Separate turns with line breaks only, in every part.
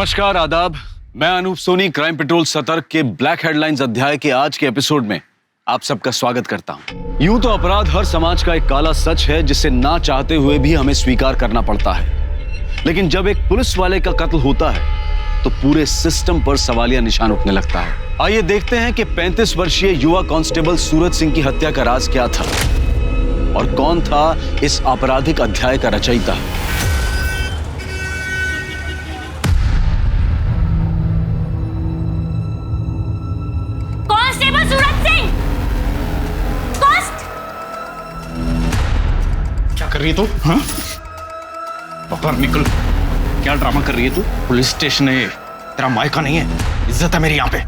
नमस्कार, आदाब। मैं अनूप सोनी क्राइम पेट्रोल सतर्क के ब्लैक हेडलाइंस अध्याय के आज के एपिसोड में आप सबका स्वागत करता हूं। यूं तो अपराध हर समाज का एक काला सच है जिसे ना चाहते हुए भी हमें स्वीकार करना पड़ता है, लेकिन जब एक पुलिस वाले का कत्ल होता है तो पूरे सिस्टम पर सवालिया निशान उठने लगता है। आइए देखते हैं कि 35 वर्षीय युवा कांस्टेबल सूरज सिंह की हत्या का राज क्या था और कौन था इस आपराधिक अध्याय का रचयिता।
कांस्टेबल सूरज सिंह!
क्या कर रही है तू? हाँ? बाहर निकल। क्या ड्रामा कर रही है तू? पुलिस स्टेशन है, तेरा मायका नहीं है। इज्जत है मेरी यहाँ पे।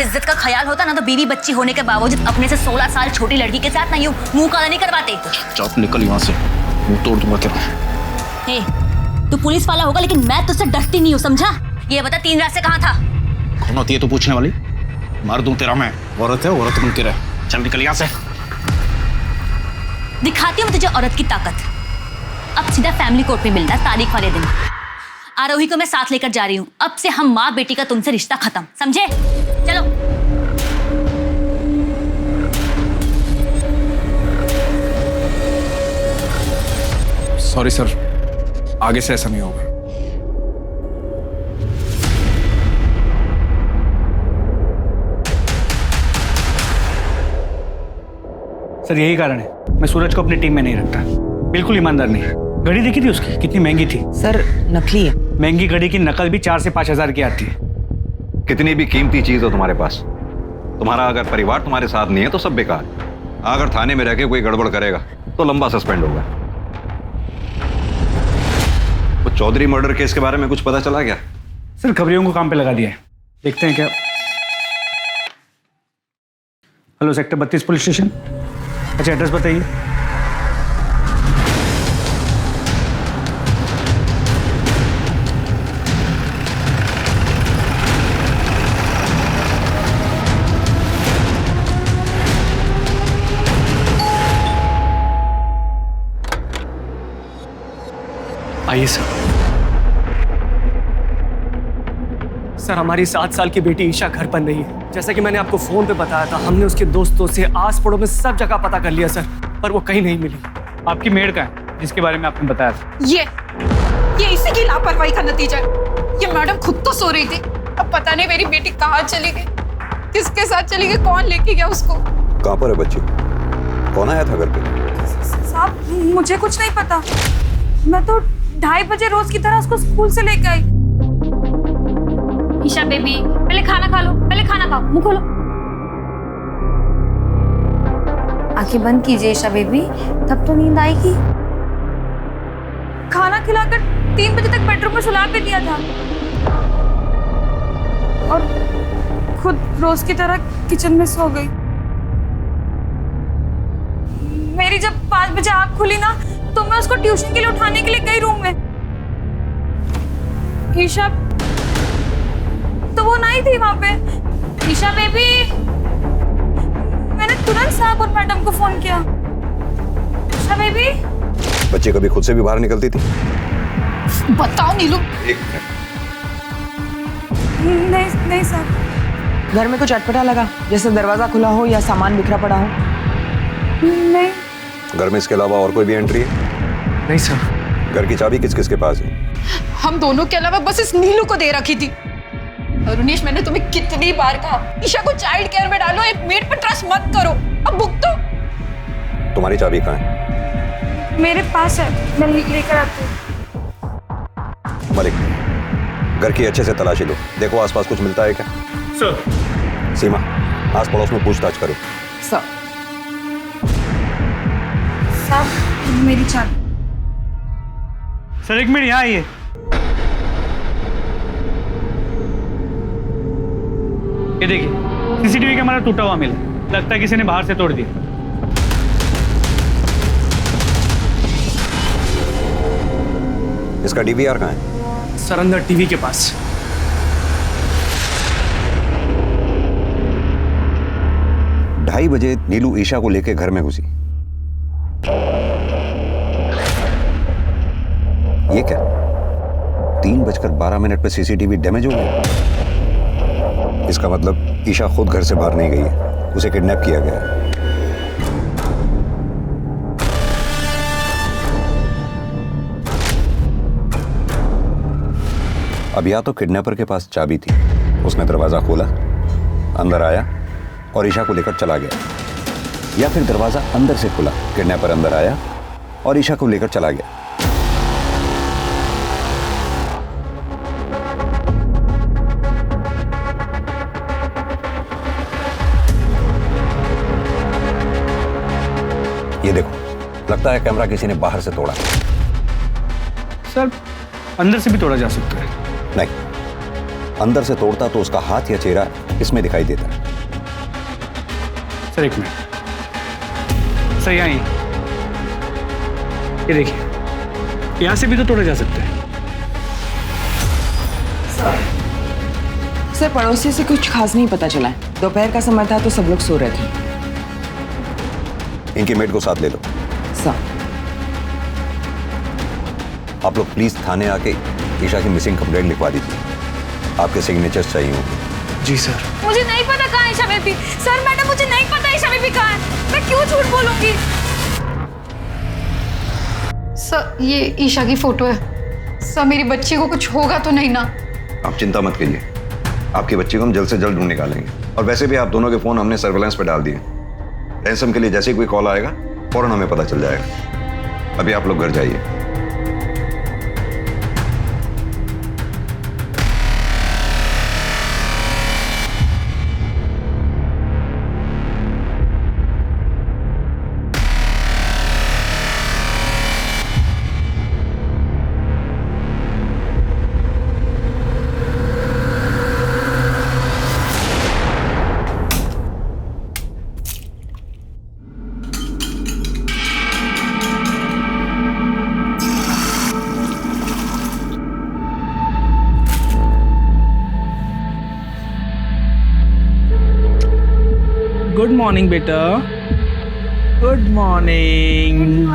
इज्जत का ख्याल होता ना तो बीवी बच्ची होने के बावजूद अपने से 16 साल छोटी लड़की के साथ ना यूं मुंह काला नहीं करवाते।
चुप निकल यहाँ से, मुंह तोड़ दूंगा तेरा।
हे, तू पुलिस वाला होगा लेकिन मैं तुझसे डरती नहीं हूँ, समझा? ये बता 3 रात से कहाँ था?
कौन होती है तू पूछने वाली? मार दूं तेरा मैं। औरत है, औरत बन के रह। चल निकल यहाँ से।
दिखाती हूँ तुझे औरत की ताकत। अब सीधा फैमिली कोर्ट में मिलना तारीख वाले दिन। आरोही को मैं साथ लेकर जा रही हूँ। अब से हम माँ बेटी का तुमसे रिश्ता खत्म, समझे? चलो।
सॉरी सर, आगे से ऐसा नहीं होगा।
सर यही कारण है मैं सूरज को अपनी टीम में नहीं रखता। बिल्कुल ईमानदार नहीं है। घड़ी देखी थी उसकी, कितनी महंगी थी।
सर नकली है।
महंगी घड़ी की नकल भी 4 से 5 हजार की आती है।
कितनी भी कीमती चीज हो तुम्हारे पास, तुम्हारा अगर परिवार तुम्हारे साथ नहीं है तो सब बेकार। अगर थाने में रह के कोई गड़बड़ करेगा तो लंबा सस्पेंड होगा। वो चौधरी मर्डर केस के बारे में कुछ पता चला क्या?
सर खबरियों को काम पे लगा दिया है, देखते हैं क्या। Hello, sector 32 police station. अच्छा, एड्रेस बताइए।
आइए सर। सर हमारी 7 साल की बेटी ईशा घर पर नहीं है। जैसा कि मैंने आपको फोन पे बताया था, हमने उसके दोस्तों से आस पड़ोस में सब जगह पता कर लिया सर, पर वो कहीं नहीं मिली।
आपकी मेड का है जिसके बारे में आपने बताया था।
ये इसी की लापरवाही का नतीजा है। ये मैडम खुद तो सो रही थी, अब पता नहीं मेरी बेटी कहाँ चली गई, किसके साथ चली गई, कौन लेके गया उसको।
कहाँ पर है बच्ची? कौन आया था घर पे?
साहब मुझे कुछ नहीं पता। मैं तो 2:30 बजे रोज की तरह उसको स्कूल से लेके आई।
ईशा बेबी, पहले खाना खा लो, पहले खाना खाओ, मुंह खोलो। आंखें बंद कीजिए ईशा बेबी, तब तो नींद आएगी।
खाना खिलाकर 3 बजे तक बेडरूम में सुला के दिया था और खुद रोज की तरह किचन में सो गई। मेरी जब 5 बजे आँख खुली ना तो मैं उसको ट्यूशन के लिए उठाने के लिए गई रूम में। ईशा तो वो नहीं थी वहां पे। ईशा बेबी, मैंने तुरंत साहब और मैडम को फोन किया। ईशा बेबी।
बच्ची कभी खुद से भी बाहर निकलती थी?
बताओ नीलू।
नहीं नहीं सर।
घर में कुछ अटपटा लगा, जैसे दरवाजा खुला हो या सामान बिखरा पड़ा हो?
नहीं।
घर में इसके अलावा और कोई भी एंट्री है?
नहीं सर।
घर की चाबी किस किस के पास है?
हम दोनों के अलावा बस इस नीलू को दे रखी थी। अरुणेश, मैंने तुम्हें कितनी बार कहा ईशा को चाइल्ड केयर में डालो, एक मेड पर ट्रस्ट मत करो। अब भुगतो।
तुम्हारी चाबी कहाँ है?
मेरे पास है, मैं लेकर आती हूँ।
मलिक, घर की अच्छे से तलाशी लो, देखो आसपास कुछ मिलता है क्या।
सर।
सीमा, आस पड़ोस में पूछताछ करो।
सर।
साहब मेरी चाबी।
सर 1 मिनट यहाँ आइए। ये देखिए, सीसीटीवी कैमरा टूटा हुआ मिला, लगता है किसी ने बाहर से तोड़ दिया।
इसका डीवीआर कहाँ है?
सर अंदर टीवी के पास।
2:30 बजे नीलू ईशा को लेकर घर में घुसी। ये क्या? 3:12 पे सीसीटीवी डैमेज हो गया। इसका मतलब ईशा खुद घर से बाहर नहीं गई है, उसे किडनैप किया गया है। अब या तो किडनैपर के पास चाबी थी, उसने दरवाजा खोला, अंदर आया और ईशा को लेकर चला गया, या फिर दरवाजा अंदर से खुला, किडनैपर अंदर आया और ईशा को लेकर चला गया। ये देखो, लगता है कैमरा किसी ने बाहर से तोड़ा।
सर अंदर से भी तोड़ा जा सकता है।
नहीं, अंदर से तोड़ता तो उसका हाथ या चेहरा इसमें दिखाई देता।
सर एक मिनट, सर यहाँ ये देखिए, यहाँ से भी तो तोड़ा जा सकता है।
सर पड़ोसी से कुछ खास नहीं पता चला है। दोपहर का समय था तो सब लोग सो रहे थे।
इनके मेड को साथ ले लो।
सर
आप लोग प्लीज थाने आके ईशा की मिसिंग कंप्लेंट लिखवा दीजिए, आपके सिग्नेचर्स चाहिए होंगे।
जी सर।
मुझे नहीं पता कहाँ है ईशा बेबी। सर मैडम मुझे नहीं पता ईशा बेबी कहाँ है। मैं क्यों झूठ बोलूंगी?
सर ये ईशा की फोटो है। सर मेरी बच्ची को कुछ होगा तो नहीं ना?
आप चिंता मत कीजिए, आपकी बच्ची को हम जल्द से जल्द ढूंढ निकालेंगे। और वैसे भी आप दोनों के फोन हमने सर्वेलेंस पे डाल दिए। रैंसम के लिए जैसे ही कोई कॉल आएगा फौरन हमें पता चल जाएगा। अभी आप लोग घर जाइए।
गुड मॉर्निंग बेटा, गुड मॉर्निंग।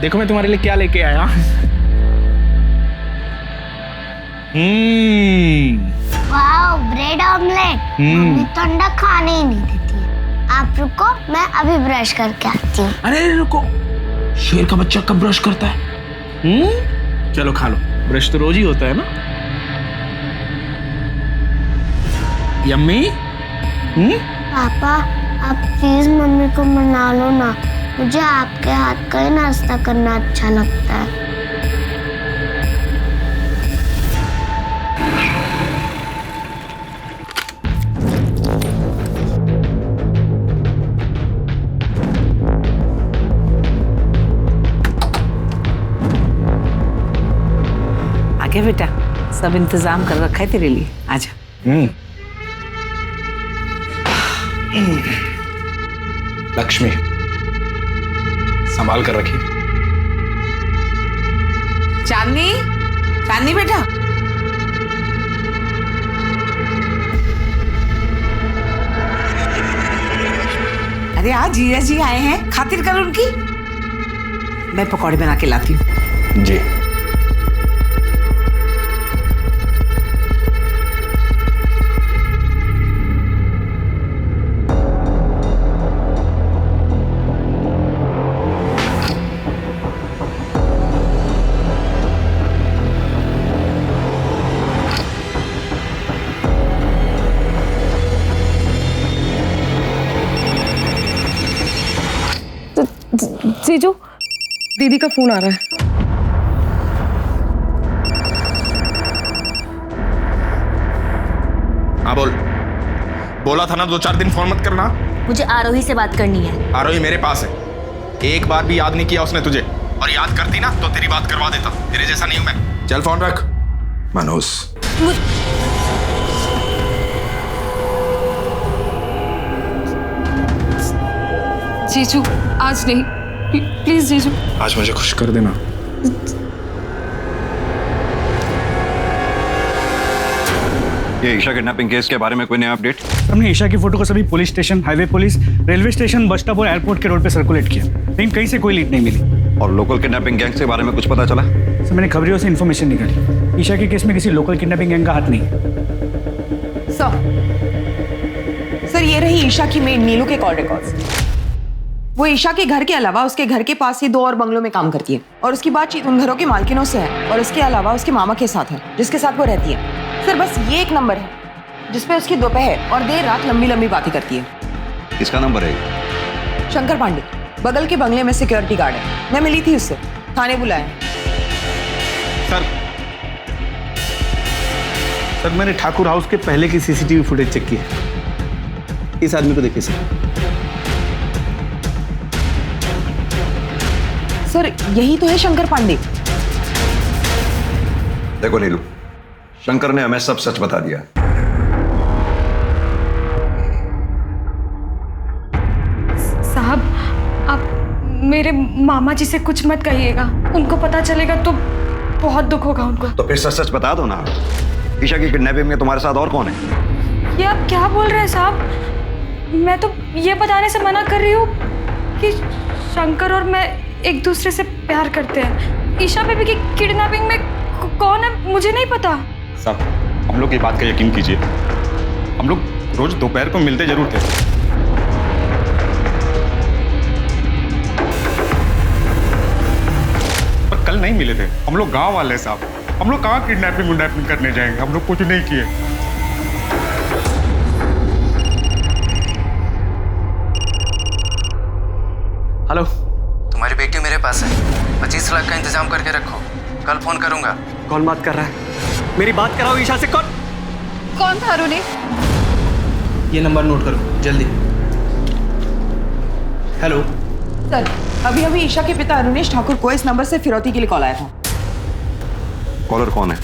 देखो मैं तुम्हारे लिए क्या लेके आया।
Wow, bread omelette. मम्मी तो अंडा खाने ही नहीं देती है। आप रुको, मैं अभी ब्रश करके आती हूँ।
अरे रुको, शेर का बच्चा कब ब्रश करता है? चलो खा लो, ब्रश तो रोज ही होता है ना। यम्मी।
पापा आप प्लीज मम्मी को मना लो ना, मुझे आपके हाथ का ही नाश्ता करना अच्छा लगता है।
आगे बेटा, सब इंतजाम कर रखा है तेरे लिए, आजा।
लक्ष्मी, संभाल कर रखिए।
चांदनी, चांदनी बेटा। अरे आज जीजा जी आए हैं, खातिर कर उनकी। मैं पकौड़े बना के लाती हूँ।
जी।
जीजू, दीदी का फोन आ रहा है।
हाँ बोल। बोला था ना 2-4 दिन फोन मत करना।
मुझे आरोही से बात करनी है।
आरोही मेरे पास है। एक बार भी याद नहीं किया उसने तुझे, और याद करती ना तो तेरी बात करवा देता। तेरे जैसा नहीं हूं मैं। चल फोन रख। मनोज,
जीजू आज नहीं, प्लीज जीजू।
आज मुझे खुश कर देना।
ये ईशा किडनैपिंग केस के बारे में कोई नया अपडेट?
हमने ईशा की फोटो को सभी police station, highway police, railway station, bus stop और एयरपोर्ट के रोड पे सर्कुलेट किया, लेकिन कहीं से कोई लीड नहीं मिली।
और लोकल किडनैपिंग गैंग के बारे में कुछ पता चला?
सर मैंने खबरियों से इन्फॉर्मेशन निकाली। ईशा के केस में किसी लोकल किडनैपिंग गैंग का हाथ नहीं।
सर ये रही ईशा की मेड नीलू के कॉल रिकॉर्ड्स। वो ईशा के घर के अलावा उसके घर के पास ही 2 और बंगलों में काम करती है और उसकी बातचीत उन घरों के मालकिनों से है और उसके अलावा उसके मामा के साथ है जिसके साथ वो रहती है। सर बस ये एक नंबर है जिसपे उसकी दोपहर और देर रात लंबी लंबी बातें करती है।
इसका नंबर है?
शंकर पांडे बगल के बंगले में सिक्योरिटी गार्ड है। मैं मिली थी उससे, थाने बुलाया।
सर मैंने ठाकुर हाउस के पहले की सीसीटीवी फुटेज चेक की है। इस आदमी को देखिए
सर यही तो है शंकर पांडे।
देखो नीलू, शंकर ने हमें सब सच बता दिया।
साहब आप मेरे मामा जी से कुछ मत कहिएगा, उनको पता चलेगा तो बहुत दुख होगा उनको।
तो फिर सच सच बता दो ना। ईशा की किडनैपिंग में तुम्हारे साथ और कौन है?
ये आप क्या बोल रहे हैं साहब? मैं तो ये बताने से मना कर रही हूँ कि शंकर और मैं एक दूसरे से प्यार करते हैं। ईशा बेबी की किडनैपिंग में कौन है मुझे नहीं पता।
साहब हम लोग की बात का यकीन कीजिए, हम लोग रोज दोपहर को मिलते जरूर थे। पर कल नहीं मिले थे। हम लोग गांव वाले साहब, हम लोग कहाँ किडनैपिंग करने जाएंगे? हम लोग कुछ नहीं किए।
हेलो,
तुम्हारी बेटी मेरे पास है, 25 लाख का इंतजाम करके रखो, कल फोन करूंगा।
कौन बात कर रहा है? मेरी बात कराओ ईशा से।
कौन था अरुणी?
ये नंबर नोट करो जल्दी। हेलो
सर अभी अभी ईशा के पिता अरुणेश ठाकुर को इस नंबर से फिरौती के लिए कॉल आया था।
कॉलर कौन है?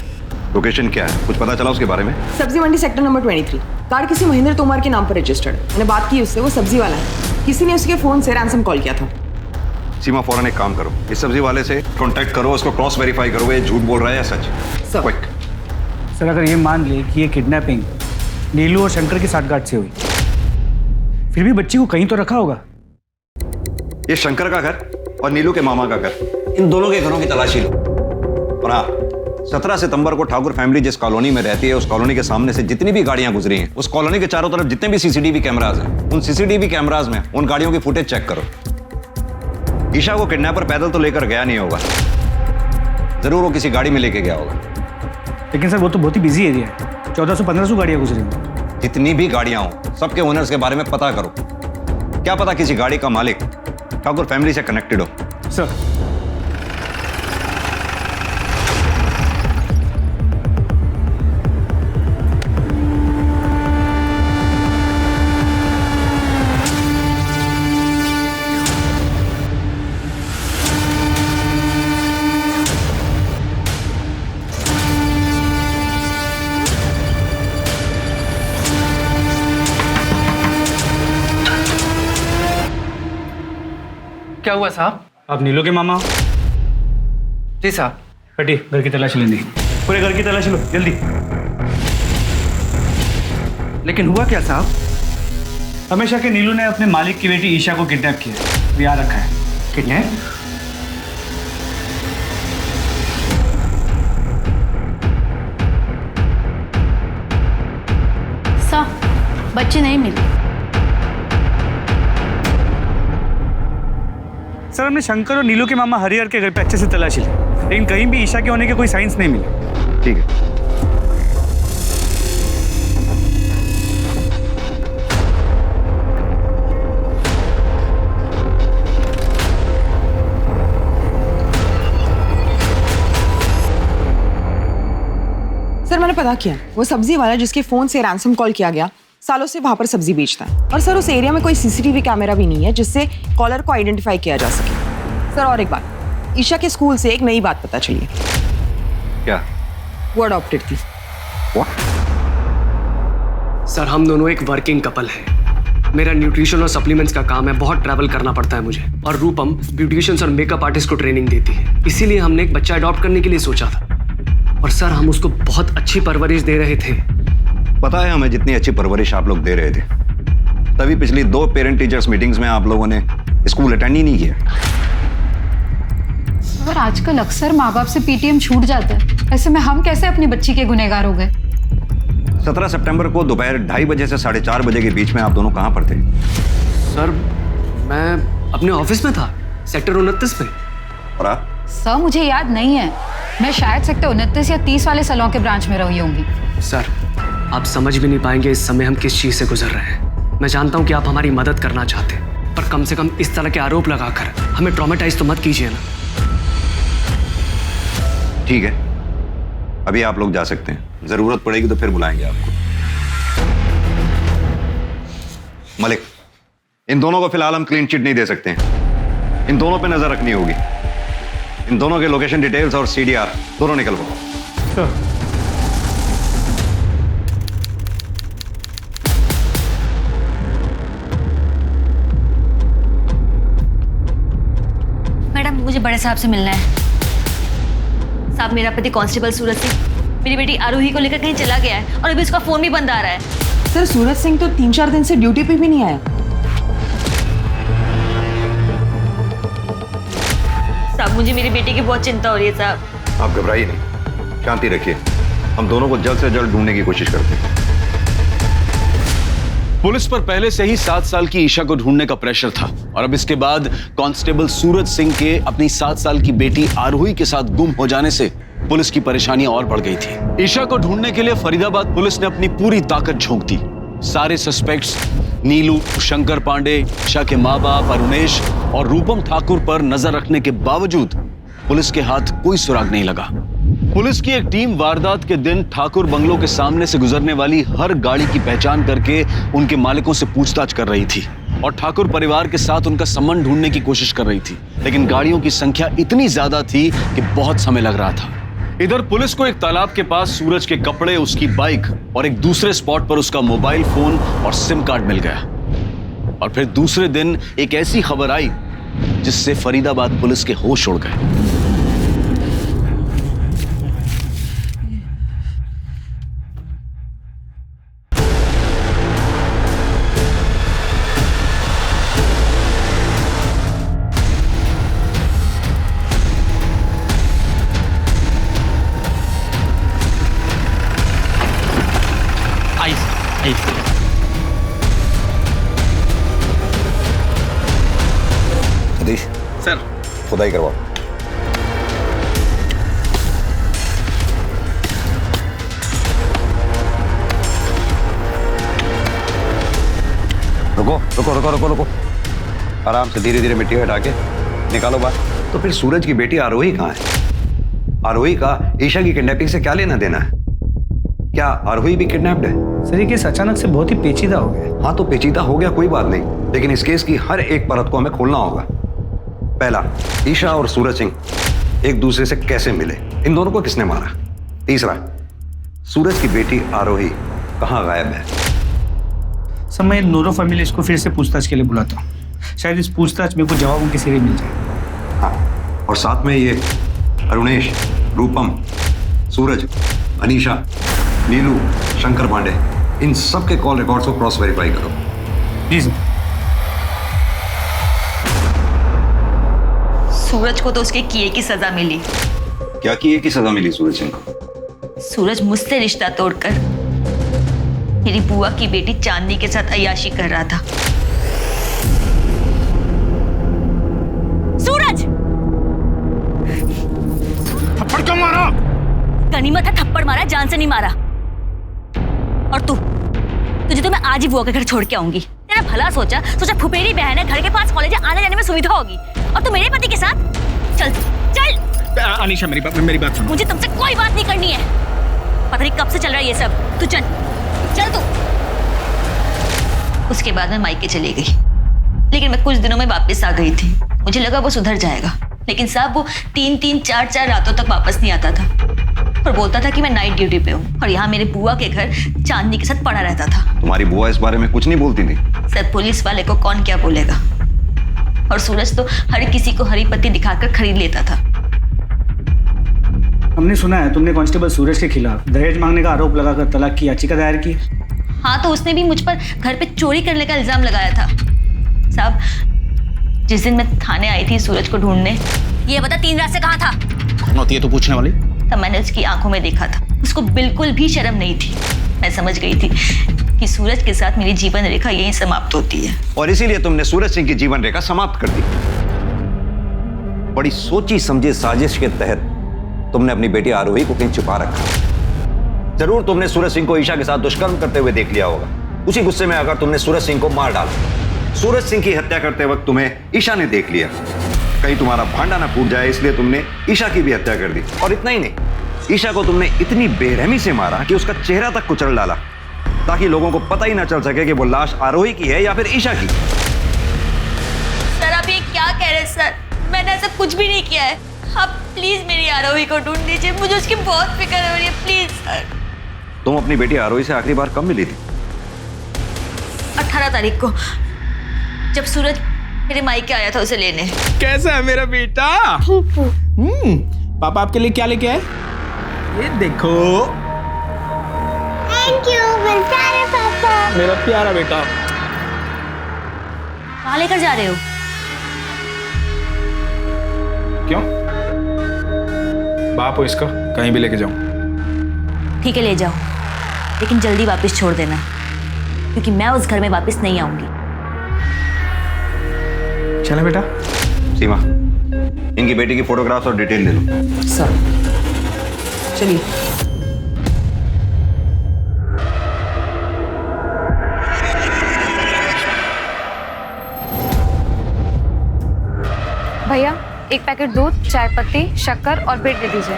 लोकेशन क्या है? कुछ पता चला उसके बारे में?
सब्जी मंडी सेक्टर नंबर 23। कार्ड किसी महेंद्र तोमर के नाम पर रजिस्टर्ड। मैंने बात की उससे, वो सब्जी वाला है। किसी ने उसके फोन से रैंसम कॉल किया था।
सीमा फौरन एक काम करो, इस सब्जी वाले से कांटेक्ट करो, उसको क्रॉस वेरीफाई करो ये झूठ बोल रहा है या सच। क्विक।
सर अगर ये मान ले कि ये किडनैपिंग नीलू और शंकर की साठगांठ से हुई, फिर भी बच्ची को कहीं तो रखा होगा।
ये शंकर का घर और नीलू के मामा का घर, इन दोनों के घरों की तलाशी लो। और हाँ, 17 सितंबर को ठाकुर फैमिली जिस कॉलोनी में रहती है उस कॉलोनी के सामने से जितनी भी गाड़ियां गुजरी हैं, उस कॉलोनी के चारों तरफ जितने भी सीसीटीवी कैमराज हैं, उन सीसीटीवी कैमराज में उन गाड़ियों की फुटेज चेक करो। ईशा को किडनैपर पैदल तो लेकर गया नहीं होगा, जरूर वो किसी गाड़ी में लेके गया होगा।
लेकिन सर वो तो बहुत ही बिजी एरिया है, 1400-1500 गाड़ियां गुजरी हैं।
जितनी भी गाड़ियां हो सबके ओनर्स के बारे में पता करो। क्या पता किसी गाड़ी का मालिक ठाकुर फैमिली से कनेक्टेड हो।
सर
क्या हुआ साहब?
आप नीलू के मामा?
जी साहब।
हटी, घर की तलाशी लेनी। पूरे घर की तलाशी लो जल्दी।
लेकिन हुआ क्या साहब?
हमेशा के नीलू ने अपने मालिक की बेटी ईशा को किडनैप किया, यहाँ रखा है।
किडनैप?
सर बच्ची नहीं मिली।
सर हमने शंकर और नीलू के मामा हरिहर के घर पे अच्छे से तलाशी ली, लेकिन कहीं भी ईशा के होने के कोई साइंस नहीं मिले।
ठीक है।
सर मैंने पता किया, वो सब्जी वाला जिसके फोन से रैंसम कॉल किया गया सालों से वहां पर सब्जी बेचता है। और सर उस एरिया में कोई सीसीटीवी कैमरा भी नहीं है जिससे कॉलर को आइडेंटिफाई किया जा सके। सर और एक बात, ईशा के स्कूल से एक नई बात पता चली है।
क्या?
वो अडॉप्टेड थी।
सर हम दोनों एक वर्किंग कपल हैं। मेरा न्यूट्रिशन और सप्लीमेंट्स का काम है, बहुत ट्रैवल करना पड़ता है मुझे। और रूपम ब्यूटिशियंस और मेकअप आर्टिस्ट को ट्रेनिंग देती है, इसीलिए हमने एक बच्चा अडॉप्ट करने के लिए सोचा था। और सर हम उसको बहुत अच्छी परवरिश दे रहे थे।
पता है हमें जितनी अच्छी परवरिश आप लोग दे रहे थे, तभी पिछली 2 पेरेंट टीचर्स मीटिंग्स में आप लोगों ने स्कूल अटेंड ही नहीं किया।
सर आजकल अक्सर माँ बाप से पीटीएम छूट जाता है,
ऐसे में हम कैसे अपनी बच्ची के गुनहगार हो गए?
17 सितंबर को दोपहर 2:30 बजे से 4:30 बजे के बीच में आप दोनों कहाँ पर थे?
सर मैं अपने ऑफिस में था, सेक्टर 29 में।
और आप?
सर मुझे याद नहीं है, मैं शायद सेक्टर 29 या 30 वाले सैलून के ब्रांच में रही होंगी।
सर आप समझ भी नहीं पाएंगे इस समय हम किस चीज से गुजर रहे हैं। मैं जानता हूँ कि आप हमारी मदद करना चाहते हैं, पर कम से कम इस तरह के आरोप लगाकर हमें ट्रॉमेटाइज तो मत कीजिए ना।
ठीक है, अभी आप लोग जा सकते हैं, जरूरत पड़ेगी तो फिर बुलाएंगे आपको। मलिक, इन दोनों को फिलहाल हम क्लीन चिट नहीं दे सकते हैं, इन दोनों पे नजर रखनी होगी। इन दोनों के लोकेशन डिटेल्स और CDR दोनों निकलवाओ।
मैडम मुझे बड़े साहब से मिलना है। साहब मेरा पति कांस्टेबल सूरज सिंह मेरी बेटी आरोही को लेकर कहीं चला गया है और अभी उसका फोन भी बंद आ रहा है।
सर सूरज सिंह तो 3-4 दिन से ड्यूटी पे भी नहीं आया।
साहब मुझे मेरी बेटी की बहुत चिंता हो रही है साहब।
आप घबराइए नहीं, शांति रखिए, हम दोनों को जल्द से जल्द ढूंढने की कोशिश करते हैं।
पुलिस पर पहले से ही 7 साल की ईशा को ढूंढने का प्रेशर था और अब इसके बाद कांस्टेबल सूरज सिंह के अपनी 7 साल की बेटी आरोही के साथ गुम हो जाने से पुलिस की परेशानियां और बढ़ गई थी। ईशा को ढूंढने के लिए फरीदाबाद पुलिस ने अपनी पूरी ताकत झोंक दी। सारे सस्पेक्ट्स नीलू, शंकर पांडे, ईशा के माँ बाप अरुणेश और रूपम ठाकुर पर नजर रखने के बावजूद पुलिस के हाथ कोई सुराग नहीं लगा। पुलिस की एक टीम वारदात के दिन ठाकुर बंगलों के सामने से गुजरने वाली हर गाड़ी की पहचान करके उनके मालिकों से पूछताछ कर रही थी और ठाकुर परिवार के साथ उनका संबंध ढूंढने की कोशिश कर रही थी, लेकिन गाड़ियों की संख्या इतनी ज्यादा थी कि बहुत समय लग रहा था। इधर पुलिस को एक तालाब के पास सूरज के कपड़े, उसकी बाइक और एक दूसरे स्पॉट पर उसका मोबाइल फोन और सिम कार्ड मिल गया। और फिर दूसरे दिन एक ऐसी खबर आई जिससे फरीदाबाद पुलिस के होश उड़ गए।
सतीश
सर
खुदाई करवाओ। रुको रुको रुको रुको रुको, आराम से धीरे धीरे मिट्टी हटा के निकालो बाहर। तो फिर सूरज की बेटी आरोही कहाँ है? आरोही का ईशा की किडनैपिंग से क्या लेना देना है? क्या आरोही भी किडनैप्ड है?
सर ये केस अचानक से बहुत ही पेचीदा हो गया।
हाँ तो पेचीदा हो गया, कोई बात नहीं, लेकिन इस केस की हर एक परत को हमें खोलना होगा। पहला, ईशा और सूरज सिंह एक दूसरे से कैसे मिले, इन दोनों को किसने मारा? तीसरा, सूरज की बेटी आरोही कहाँ गायब है?
सर मैं नूरो फैमिली इसको फिर से पूछताछ के लिए बुलाता हूँ, शायद इस पूछताछ में कुछ जवाब उनके सिरे मिल जाए।
हाँ, और साथ में ये अरुणेश, रूपम, सूरज, अनीशा, नीलू, शंकर पांडे, इन सब के कॉल रिकॉर्ड्स को क्रॉस वेरीफाई करो।
जी सर।
सूरज को तो उसके किए की सजा मिली।
क्या किए की सजा मिली सूरज सिंह को?
सूरज मुझसे रिश्ता तोड़कर मेरी बुआ की बेटी चांदनी के साथ अय्याशी कर रहा था। सूरज!
थप्पड़ क्यों मारा?
गनीमत है थप्पड़ मारा, जान से नहीं मारा। और तुझे तो मैं आज ही बुआ के घर छोड़ के आऊंगी। तेरा भला सोचा फुफेरी बहन है, घर के पास कॉलेज है, आने जाने में सुविधा होगी, और तू मेरे पति के साथ चल चल।
अनीशा मेरी बात सुन।
मुझे तुमसे कोई बात नहीं करनी है, पता नहीं कब से चल रहा है ये सब। तू चल चल तू। उसके बाद मैं मायके चली गई, लेकिन मैं कुछ दिनों में वापस आ गई थी। मुझे लगा वो सुधर जाएगा, लेकिन साहब वो 3-3, 4-4 रातों तक वापस नहीं आता था और बोलता था कि मैं नाइट ड्यूटी पे हूँ और यहाँ मेरे बुआ के घर चांदनी के साथ पड़ा रहता था।
तुम्हारी बुआ इस बारे में कुछ नहीं बोलती थी?
सर पुलिस वाले को कौन क्या बोलेगा, और सूरज तो हर किसी को हरी पत्ती दिखाकर खरीद लेता था।
हमने सुना है तुमने कांस्टेबल सूरज के खिलाफ दहेज मांगने का आरोप लगाकर तलाक की याचिका दायर की।
हाँ तो उसने भी मुझ पर घर पे चोरी करने का इल्जाम लगाया था। साहब जिस दिन मैं थाने आई थी सूरज को ढूंढने, ये बता 3 रात से कहाँ था?
कौन होती है तू पूछने वाली?
तब मैंने उसकी आंखों में देखा था, उसको बिल्कुल भी शर्म नहीं थी। मैं समझ गई थी कि सूरज के साथ मेरी जीवन रेखा यहीं समाप्त होती है।
और इसीलिए तुमने सूरज सिंह की जीवन रेखा समाप्त कर दी। बड़ी सोची समझी साजिश के तहत तुमने अपनी बेटी आरोही को कहीं छुपा रखा। जरूर तुमने सूरज सिंह को ईशा के साथ दुष्कर्म करते हुए देख लिया होगा। उसी गुस्से में अगर तुमने सूरज सिंह को मार डाला। सूरज सिंह की हत्या करते वक्त तुम्हें ईशा ने देख लिया। कहीं तुम्हारा भांडा ना फूट जाए इसलिए तुमने ईशा की भी हत्या कर दी। और इतना ही नहीं, ईशा को तुमने इतनी बेरहमी से मारा कि उसका चेहरा तक कुचल डाला, ताकि लोगों को पता ही ना चल सके कि वो लाश आरोही की है या फिर ईशा की।
सर आप ये क्या कह रहे हैं सर? मैंने ऐसा कुछ भी नहीं किया है। आप प्लीज मेरी आरोही को ढूंढ दीजिए, मुझे उसकी बहुत फिक्र हो रही है, प्लीज सर।
तुम अपनी बेटी आरोही से आखिरी बार कब मिली थी?
18 तारीख को, जब सूरज मेरे मायके आया था उसे लेने।
कैसा है मेरा बेटा? पापा आपके लिए क्या लेके आए? ये देखो।
थैंक यू मेरे प्यारे पापा।
मेरा प्यारा बेटा।
कहाँ लेकर जा रहे हो?
क्यों? बाप हो इसका, कहीं भी लेके जाऊं।
ठीक है ले जाओ, लेकिन जल्दी वापस छोड़ देना, क्योंकि मैं उस घर में वापस नहीं आऊंगी।
चले बेटा।
सीमा, इनकी बेटी की फोटोग्राफ्स और डिटेल ले लो।
सर चलिए।
भैया एक पैकेट दूध, चाय पत्ती, शक्कर और ब्रेड दे दीजिए।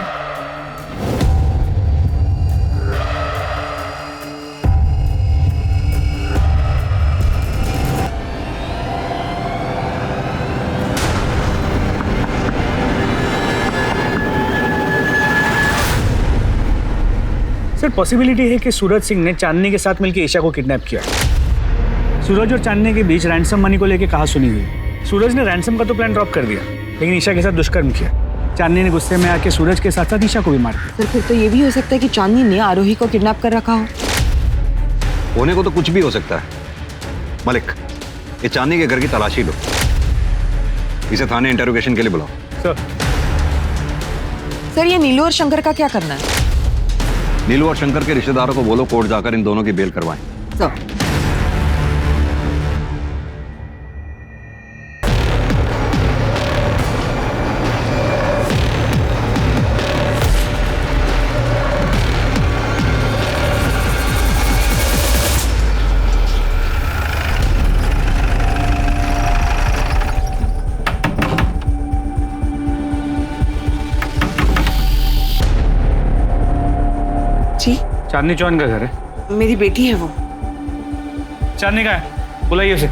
सर पॉसिबिलिटी है कि सूरज सिंह ने चांदनी के साथ मिलकर ईशा को किडनैप किया। सूरज और चांदनी के बीच रैंसम मनी को लेकर कहा सुनी हुई। सूरज ने रैंसम का तो प्लान ड्रॉप कर दिया, लेकिन ईशा के साथ दुष्कर्म किया। चांदनी ने गुस्से में आके सूरज के साथ साथ ईशा को भी मार दिया।
सर फिर तो ये भी हो सकता है कि चांदनी ने आरोही को किडनैप कर रखा हो।
होने को तो कुछ भी हो सकता है। मलिक, ये चांदनी के घर की तलाशी लो, इसे थाने इंटरोगेशन के लिए बुलाओ।
सर ये नीलू और शंकर का क्या करना है?
नीलू और शंकर के रिश्तेदारों को बोलो कोर्ट जाकर इन दोनों की बेल करवाएं।
सर
चांदनी चौहान का घर है।
मेरी बेटी है वो।
चांदनी का है, बुलाइए उसे।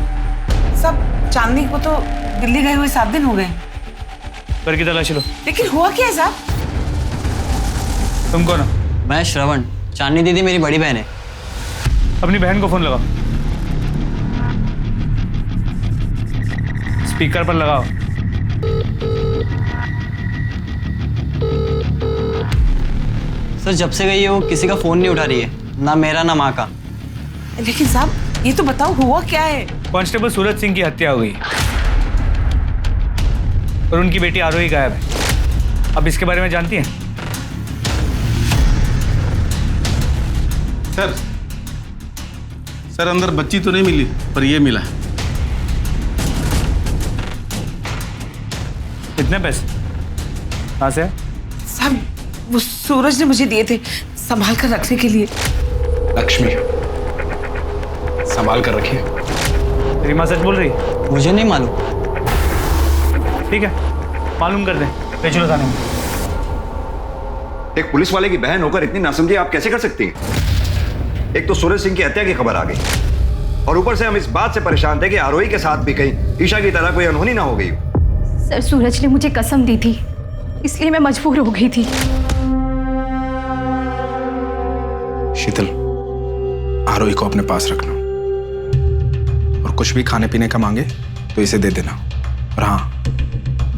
सब चांदनी को तो दिल्ली गए हुए 7 दिन हो गए।
घर की तलाशी लो।
लेकिन हुआ क्या है साहब?
तुम कौन हो?
मैं श्रवण, चांदनी दीदी मेरी बड़ी बहन है।
अपनी बहन को फोन लगाओ। स्पीकर पर लगाओ।
सर जब से गई है वो किसी का फोन नहीं उठा रही है, ना मेरा ना माँ का।
लेकिन साहब ये तो बताओ हुआ क्या है?
कांस्टेबल सूरज सिंह की हत्या हो गई और उनकी बेटी आरोही गायब है। अब इसके बारे में जानती हैं?
सर अंदर बच्ची तो नहीं मिली, पर ये मिला।
कितने पैसे? कहाँ से?
साहब वो सूरज ने मुझे दिए थे संभाल कर रखने के लिए।
लक्ष्मी, संभाल कर रखिए।
तेरी माँ सच बोल रही?
मुझे नहीं मालूम।
ठीक है, मालूम कर दें। ले चलो थाने में।
एक पुलिस वाले की बहन होकर इतनी नासमझी आप कैसे कर सकती हैं? एक तो सूरज सिंह की हत्या की खबर आ गई और ऊपर से हम इस बात से परेशान थे कि आरोही के साथ भी कहीं ईशा की तरह कोई अनहोनी ना हो गई।
सर सूरज ने मुझे कसम दी थी, इसलिए मैं मजबूर हो गई थी।
शीतल, आरोही को अपने पास रखना और कुछ भी खाने पीने का मांगे तो इसे दे देना। और हाँ,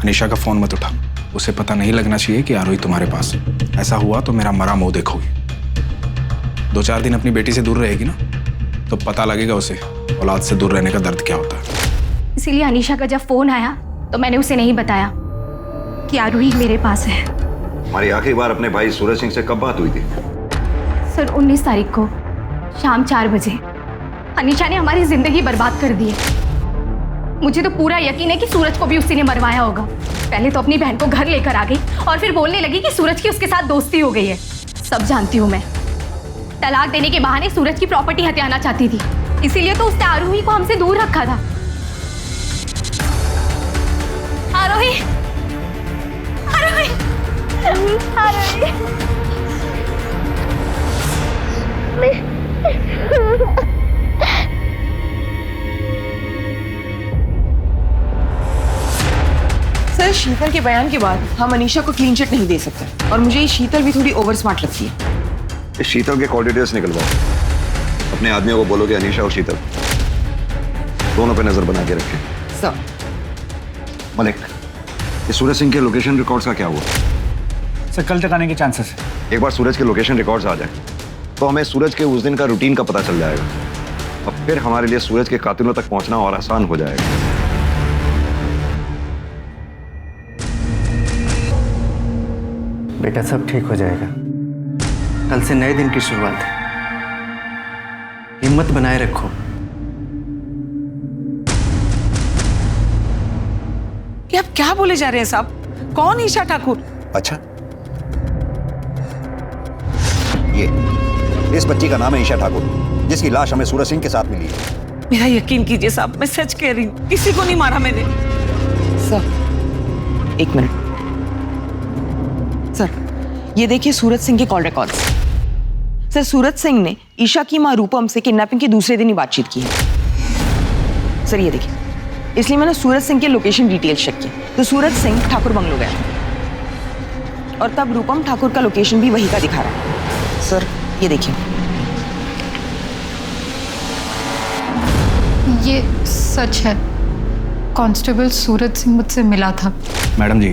अनीशा का फोन मत उठा, उसे पता नहीं लगना चाहिए कि आरोही तुम्हारे पास। ऐसा हुआ तो मेरा मरा मुंह देखोगी। 2-4 दिन अपनी बेटी से दूर रहेगी ना, तो पता लगेगा उसे औलाद से दूर रहने का दर्द क्या होता है।
इसीलिए अनीशा का जब फोन आया तो मैंने उसे नहीं बताया कि आरोही मेरे पास है।
हमारी आखिरी बार अपने भाई सूरज सिंह से कब बात हुई थी?
सर 19 तारीख को शाम 4 बजे। अनीशा ने हमारी जिंदगी बर्बाद कर दी है। मुझे तो पूरा यकीन है कि सूरज को भी उसी ने मरवाया होगा। पहले तो अपनी बहन को घर लेकर आ गई और फिर बोलने लगी कि सूरज की उसके साथ दोस्ती हो गई है। सब जानती हूँ मैं। तलाक देने के बहाने सूरज की प्रॉपर्टी हथियाना चाहती थी, इसीलिए तो उसने आरोही को हमसे दूर रखा था। आरोही, आरोही, आरोही।
सर शीतल के बयान के बाद हम अनीशा को क्लीन चिट नहीं दे सकते और मुझे ये शीतल भी थोड़ी ओवर स्मार्ट लगती है।
इस शीतल के कॉल डिटेल्स निकलवाओ। अपने आदमियों को बोलो कि अनीशा और शीतल दोनों पे नजर बना के रखें।
सर
मलिक, ये सूरज सिंह के लोकेशन रिकॉर्ड्स का क्या हुआ?
सर कल तक आने के चांसेस है।
एक बार सूरज के लोकेशन रिकॉर्ड्स आ जाए तो हमें सूरज के उस दिन का रूटीन का पता चल जाएगा और फिर हमारे लिए सूरज के कातिलों तक पहुंचना और आसान हो जाएगा।
बेटा सब ठीक हो जाएगा। कल से नए दिन की शुरुआत है। हिम्मत बनाए रखो।
ये आप क्या बोले जा रहे हैं साहब? कौन ईशा ठाकुर?
अच्छा, ये इस बच्ची का नाम है ईशा ठाकुर, जिसकी लाश हमें सूरज सिंह के साथ मिली है।
मेरा यकीन कीजिए साहब, मैं सच कह रही हूँ, किसी को नहीं मारा मैंने।
सर एक मिनट। सर ये देखिए सूरज सिंह के call records. Sir Suraj Singh ने ईशा की मां रूपम से किडनैपिंग के दूसरे दिन ही बातचीत की है। सर ये देखिए, इसलिए मैंने सूरज सिंह के लोकेशन डिटेल्स चेक की तो सूरज सिंह ठाकुर बंगलो गया और तब रूपम ठाकुर का लोकेशन भी वही का दिखा रहा है। सर ये देखिए,
ये सच है। कांस्टेबल सूरज सिंह मुझसे मिला था।
मैडम जी,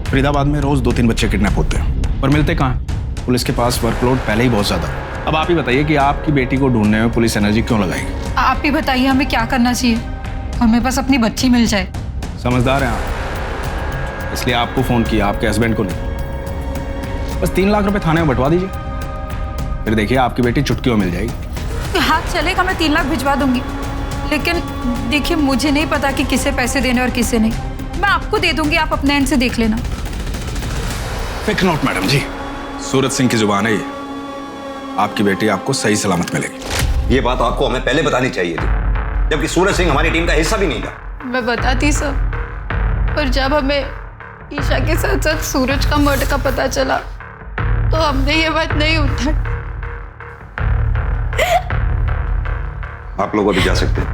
फरीदाबाद में रोज 2-3 बच्चे किडनैप होते हैं, पर मिलते कहाँ हैं? पुलिस के पास वर्कलोड पहले ही बहुत ज्यादा। अब आप ही बताइए कि आपकी बेटी को ढूंढने में पुलिस एनर्जी क्यों लगाएगी?
आप ही बताइए हमें क्या करना चाहिए? हमें बस अपनी बच्ची मिल जाए।
समझदार हैं आप, इसलिए आपको फोन किया, आपके हस्बैंड को नहीं। बस 3 लाख रुपए थाने में बंटवा दीजिए, फिर देखिए आपकी बेटी चुटकियों मिल जाएगी।
हाँ चलेगा, मैं 3 लाख भिजवा दूंगी, लेकिन देखिए मुझे नहीं पता कि किसे पैसे देने और किसे नहीं। मैं आपको दे दूंगी, आप अपने एंड से देख लेना।
फेक नोट मैडम जी, सूरज सिंह की जुबान है ये। आपकी बेटी आपको सही सलामत मिलेगी।
ये बात आपको हमें पहले बतानी चाहिए थी, जबकि सूरज सिंह हमारी टीम का हिस्सा भी नहीं था।
मैं बताती सब, पर जब हमें ईशा के साथ साथ सूरज का मर्डर का पता चला तो हमने ये बात नहीं उठाई।
आप लोग अभी जा सकते हैं।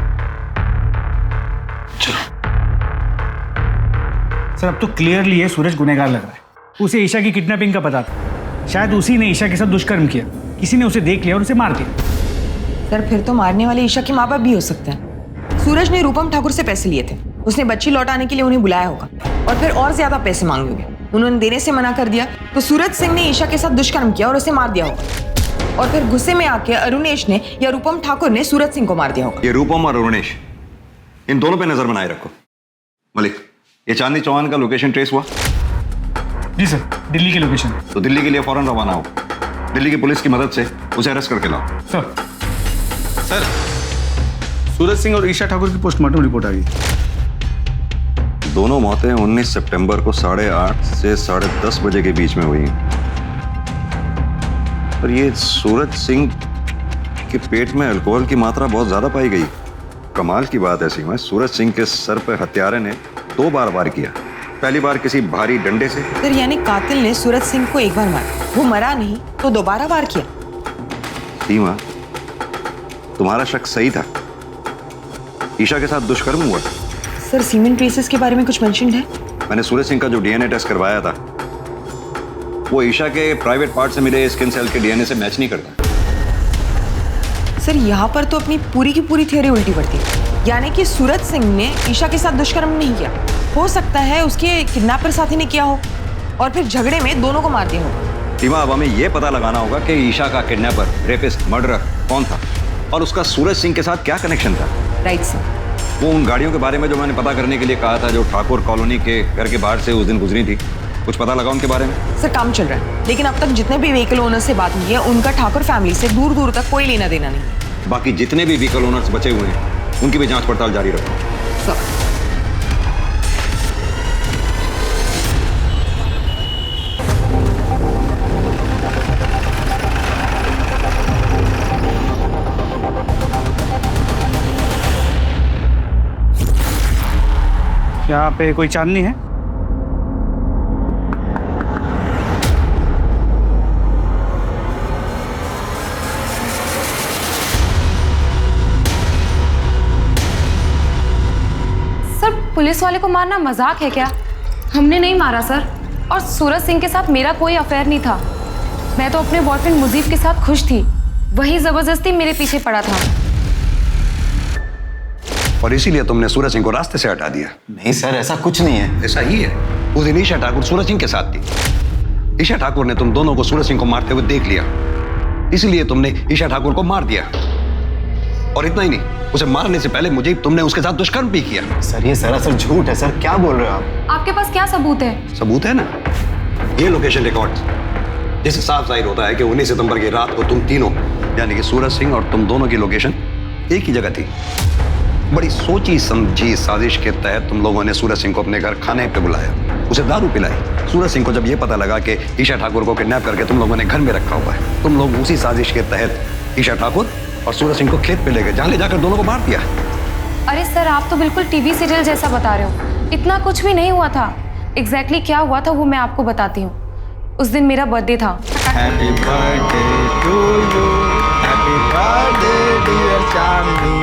सर अब तो क्लियरली ये सूरज गुनहगार लग रहा है। उसे ईशा की किडनैपिंग का पता था, शायद उसी ने ईशा के साथ दुष्कर्म किया, किसी ने उसे देख लिया और उसे मार दिया।
सर फिर तो मारने वाले ईशा के माँ बाप भी हो सकते हैं। सूरज ने रूपम ठाकुर से पैसे लिए थे, उसने बच्ची लौटाने के लिए उन्हें बुलाया होगा और फिर और ज्यादा पैसे मांगे होंगे। उन्होंने देने से मना कर दिया तो सूरज सिंह ने ईशा के साथ दुष्कर्म किया और उसे मार दिया होगा और फिर गुस्से में आके अरुणेश ने या रूपम ठाकुर ने सूरज सिंह को मार दिया होगा।
ये रूपम और अरुणेश, इन दोनों पे नजर बनाए रखो। मलिक, ये चांदनी चौहान का लोकेशन ट्रेस हुआ?
जी सर, दिल्ली की लोकेशन।
तो दिल्ली के लिए फौरन रवाना हो। दिल्ली की पुलिस की मदद से उसे अरेस्ट करके लाओ।
सर सूरज सिंह और ईशा ठाकुर की पोस्टमार्टम रिपोर्ट आ गई।
दोनों मौतें 19 सितंबर को 8:30 से 10:30 बजे के बीच में हुई हैं। पर ये सूरज सिंह के पेट में अल्कोहल की मात्रा बहुत ज्यादा पाई गई। कमाल की बात है सीमा, सूरज सिंह के सर पर हत्यारे ने 2 बार वार किया। पहली बार किसी भारी डंडे से।
सर यानी कातिल ने सूरज सिंह को एक बार मारा, वो मरा नहीं तो दोबारा वार किया।
सीमा, तुम्हारा शक सही था, ईशा के साथ दुष्कर्म हुआ।
सर सीमेंट ट्रेसेस के बारे में कुछ मेंशन है?
मैंने सूरज सिंह का जो डीएनए टेस्ट करवाया था वो ईशा के प्राइवेट पार्ट से मिले स्किन सेल के डीएनए से मैच नहीं करता।
सर यहाँ पर तो अपनी पूरी की पूरी थ्योरी उल्टी पड़ती है, यानी कि सूरज सिंह ने ईशा के साथ दुष्कर्म नहीं किया, हो सकता है उसके किडनैपर साथी ने किया हो और फिर झगड़े में दोनों को मार दिया होगा।
सीमा, अब हमें यह पता लगाना होगा कि ईशा का किडनैपर, रेपिस्ट, मर्डरर कौन था और उसका सूरज सिंह के साथ क्या कनेक्शन था।
Right sir.
वो उन गाड़ियों के बारे में जो मैंने पता करने के लिए कहा था, जो ठाकुर कॉलोनी के घर के बाहर से उस दिन गुजरी थी, कुछ पता लगा उनके बारे में?
सर काम चल रहा है, लेकिन अब तक जितने भी व्हीकल ओनर से बात हुई है उनका ठाकुर फैमिली से दूर दूर तक कोई लेना देना नहीं।
बाकी जितने भी व्हीकल ओनर्स बचे हुए हैं उनकी भी जांच पड़ताल जारी रखो।
सर
यहाँ पे कोई चांदनी है?
सर पुलिस वाले को मारना मजाक है क्या? हमने नहीं मारा सर, और सूरज सिंह के साथ मेरा कोई अफेयर नहीं था। मैं तो अपने बॉयफ्रेंड मुजीब के साथ खुश थी, वही जबरदस्ती मेरे पीछे पड़ा था।
और इसीलिए तुमने सूरज सिंह को रास्ते से हटा दिया?
नहीं सर, ऐसा कुछ नहीं है।
ऐसा ही है। उस दिन ईशा ठाकुर सूरज सिंह के साथ थी। ईशा ठाकुर ने तुम दोनों को सूरज सिंह को मारते हुए देख लिया, इसलिए तुमने ईशा ठाकुर को मार दिया। और इतना ही नहीं, उसे मारने से पहले मुझे तुमने उसके साथ दुष्कर्म भी किया।
सर ये सरासर झूठ है सर, क्या बोल रहे हो आप?
आपके पास क्या सबूत है?
सबूत है ना, ये लोकेशन रिकॉर्ड्स, जिससे साफ जाहिर होता है कि 19 सितंबर की रात को तुम तीनों यानी कि सूरज सिंह और तुम दोनों की लोकेशन एक ही जगह थी। बड़ी सोची समझी साजिश के तहत तुम लोगों ने सूरज सिंह को अपने घर खाने पे बुलाया, उसे दारू पिलाई। सूरज सिंह को जब ये पता लगा कि ईशा ठाकुर को किडनैप करके तुम लोगों ने घर में रखा हुआ है, तुम लोग उसी साजिश के तहत ईशा ठाकुर और सूरज सिंह को खेत पे ले गए, जहाँ ले जाकर दोनों को मार दिया।
अरे सर आप तो बिल्कुल टीवी सीरियल जैसा बता रहे हो, इतना कुछ भी नहीं हुआ था। एग्जैक्टली क्या हुआ था वो मैं आपको बताती हूँ। उस दिन मेरा बर्थडे था।
Happy birthday to you, happy birthday dear Chandni.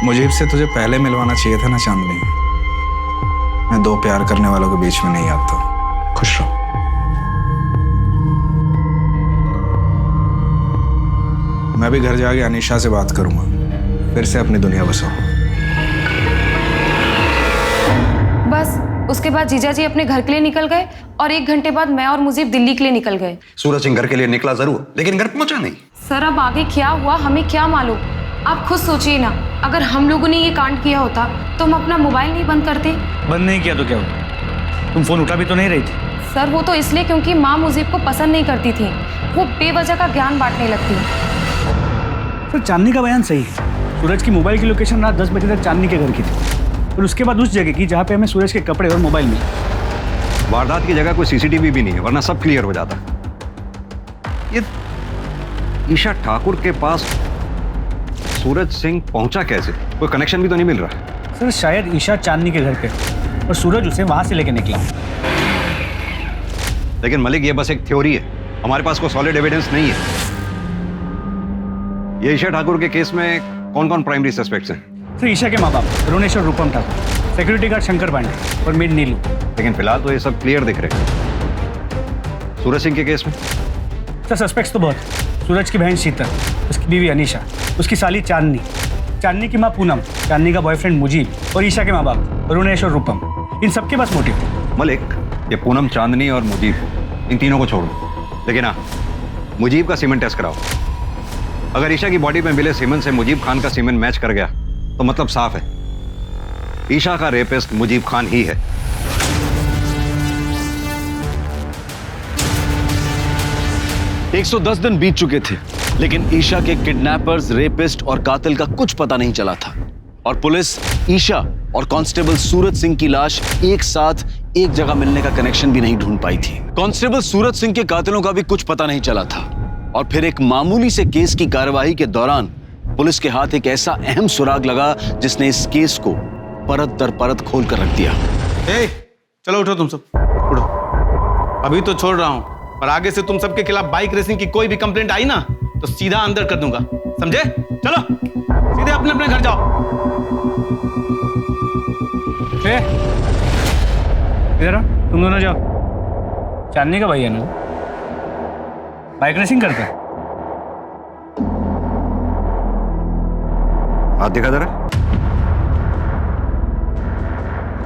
मुझे से तुझे पहले मिलवाना चाहिए था ना चांदनी। मैं दो प्यार करने वालों के बीच में नहीं आता। खुश रहो। मैं भी घर जाके अनीशा से बात करूंगा, फिर से अपनी दुनिया बसाओ।
बस उसके बाद जीजा जी अपने घर के लिए निकल गए और 1 घंटे बाद मैं और मुजीब दिल्ली के लिए निकल गए।
सूरज सिंह घर के लिए निकला जरूर, लेकिन घर पहुंचा नहीं।
सर अब आगे क्या हुआ हमें क्या मालूम, आप खुद सोचिए ना। अगर हम लोगों ने ये कांड किया होता तो हम अपना मोबाइल नहीं बंद करते।
बंद नहीं किया तो क्या हुआ? तुम फोन उठा भी तो नहीं रही थी।
सर वो तो इसलिए क्योंकि माँ मुजीब को पसंद नहीं करती थी, वो बेवजह का ज्ञान बांटने लगती।
सर चांदनी का बयान सही है। सूरज की मोबाइल की लोकेशन रात 10 बजे तक चांदनी के घर की थी और उसके बाद उस जगह की जहाँ पे हमें सूरज के कपड़े और मोबाइल मिले।
वारदात की जगह कोई सीसीटीवी भी नहीं है, वरना सब क्लियर हो जाता। ये ईशा ठाकुर के पास सूरज सिंह पहुंचा कैसे? कोई कनेक्शन भी तो नहीं मिल रहा।
सर शायद ईशा चांदनी के घर पे और सूरज उसे वहां से लेके निकला।
लेकिन मलिक ये बस एक थ्योरी है, हमारे पास कोई सॉलिड एविडेंस नहीं है। ये ईशा ठाकुर के केस में कौन कौन प्राइमरी सस्पेक्ट्स हैं?
सर ईशा के माँ बाप रुनेश और रूपम ठाकुर, सिक्योरिटी गार्ड शंकर पांडे और मेड नीलू।
लेकिन फिलहाल तो ये सब क्लियर दिख रहे हैं। सूरज सिंह के केस में
सर सस्पेक्ट्स तो बहुत। सूरज की बहन शीतल, उसकी बीवी अनीशा, उसकी साली चांदनी, चांदनी की माँ पूनम, चांदनी का बॉयफ्रेंड मुजीब और ईशा के माँ बाप रुनेश और रूपम, इन सबके पास मोटिव।
मलिक ये पूनम, चांदनी और मुजीब, इन तीनों को छोड़ दो, लेकिन हाँ मुजीब का सीमेंट टेस्ट कराओ। अगर ईशा की बॉडी में मिले सीमेंट से मुजीब खान का सीमेंट मैच कर गया तो मतलब साफ है, ईशा का रेपिस्ट मुजीब खान ही है।
110 दिन बीत चुके थे, लेकिन ईशा के किडनैपर्स, रेपिस्ट और कातिल का कुछ पता नहीं चला था और पुलिस ईशा और कांस्टेबल सूरज सिंह की लाश एक साथ एक जगह मिलने का कनेक्शन भी नहीं ढूंढ पाई थी। कांस्टेबल सूरज सिंह के कातिलों का भी कुछ पता नहीं चला था और फिर एक मामूली से केस की कार्रवाई के दौरान पुलिस के हाथ एक ऐसा अहम सुराग लगा जिसने इस केस को परत दर परत खोल कर रख दिया।
चलो उठो तुम सब, उठो। अभी तो छोड़ रहा हूं, और आगे से तुम सबके खिलाफ बाइक रेसिंग की कोई भी कंप्लेंट आई ना तो सीधा अंदर कर दूंगा, समझे? चलो सीधे अपने अपने घर जाओ।
इधर आओ, तुम दोनों जाओ। चांदनी का भाई है ना, बाइक रेसिंग करता है।
हाथ दिखा जरा।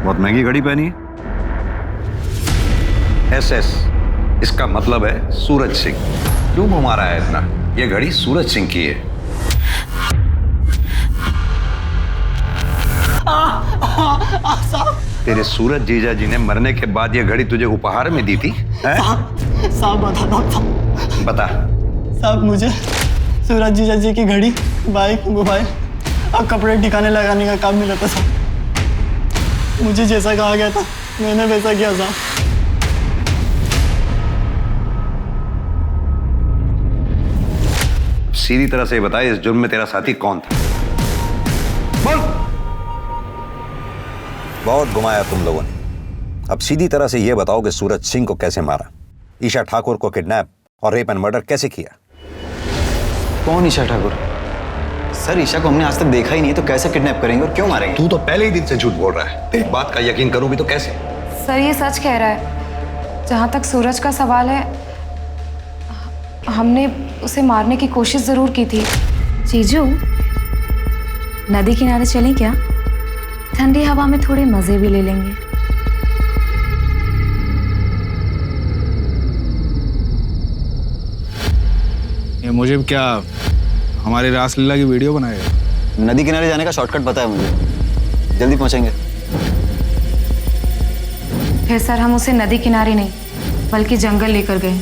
बहुत महंगी घड़ी पहनी है। SS, इसका मतलब है सूरज सिंह। क्यों घुमा रहा है इतना? ये घड़ी सूरज सिंह की है। तेरे सूरज जीजा जी ने मरने के बाद ये घड़ी तुझे उपहार में दी थी?
साहब बता
बता।
साहब मुझे सूरज जीजा जी की घड़ी, बाइक, मोबाइल और कपड़े ठिकाने लगाने का काम मिला था साहब। मुझे जैसा कहा गया था मैंने वैसा किया साहब।
सीधी तरह से बता, इस जुर्म में तेरा साथी कौन था? बोल। बहुत घुमाया तुम लोगों ने, अब सीधी तरह से यह बताओ कि सूरज सिंह को कैसे मारा, ईशा ठाकुर को किडनैप और रेप एंड मर्डर कैसे किया?
कौन ईशा ठाकुर? सर ईशा को हमने आज तक देखा ही नहीं, तो कैसे किडनैप करेंगे और क्यों मारेंगे?
तू तो पहले ही दिन से झूठ बोल रहा है, एक बात का यकीन करूं भी तो कैसे?
सर ये सच कह रहा है। जहाँ तक सूरज का सवाल है, हमने उसे मारने की कोशिश जरूर की थी।
जीजू, नदी किनारे चलें क्या? ठंडी हवा में थोड़े मजे भी ले लेंगे।
ये मुझे क्या हमारी रासलीला की वीडियो बनाएगा?
नदी किनारे जाने का शॉर्टकट पता है मुझे, जल्दी पहुंचेंगे।
फिर सर हम उसे नदी किनारे नहीं बल्कि जंगल लेकर गए।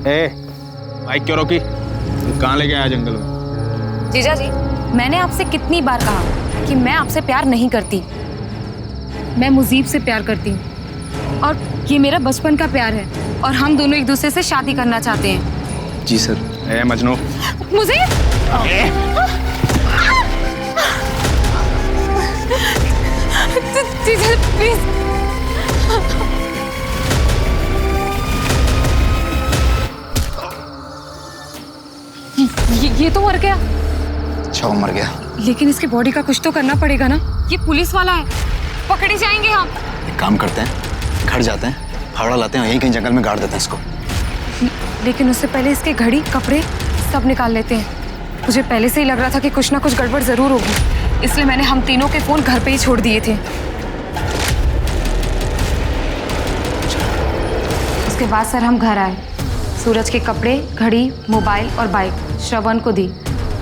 बाइक क्यों रोकी? कहाँ लेके आया जंगल में?
जीजा जी, मैंने आपसे कितनी बार कहा कि मैं आपसे प्यार नहीं करती, मैं मुजीब से प्यार करती हूँ और ये मेरा बचपन का प्यार है और हम दोनों एक दूसरे से शादी करना चाहते हैं।
जी सर। मजनू
मुझे जीजा प्लीज। ये तो मर गया।
अच्छा वो मर गया,
लेकिन इसकी बॉडी का कुछ तो करना पड़ेगा ना। ये पुलिस वाला है, पकड़े जाएंगे हम।
एक काम करते हैं, घर जाते हैं, फावड़ा लाते हैं, यहीं कहीं जंगल में गाड़ देते हैं इसको।
लेकिन उससे पहले इसके घड़ी, कपड़े सब निकाल लेते हैं। मुझे पहले से ही लग रहा था कि कुछ ना कुछ गड़बड़ जरूर होगी, इसलिए मैंने हम तीनों के फोन घर पे ही छोड़ दिए थे। उसके बाद सर हम घर आए, सूरज के कपड़े, घड़ी, मोबाइल और बाइक श्रवण को दी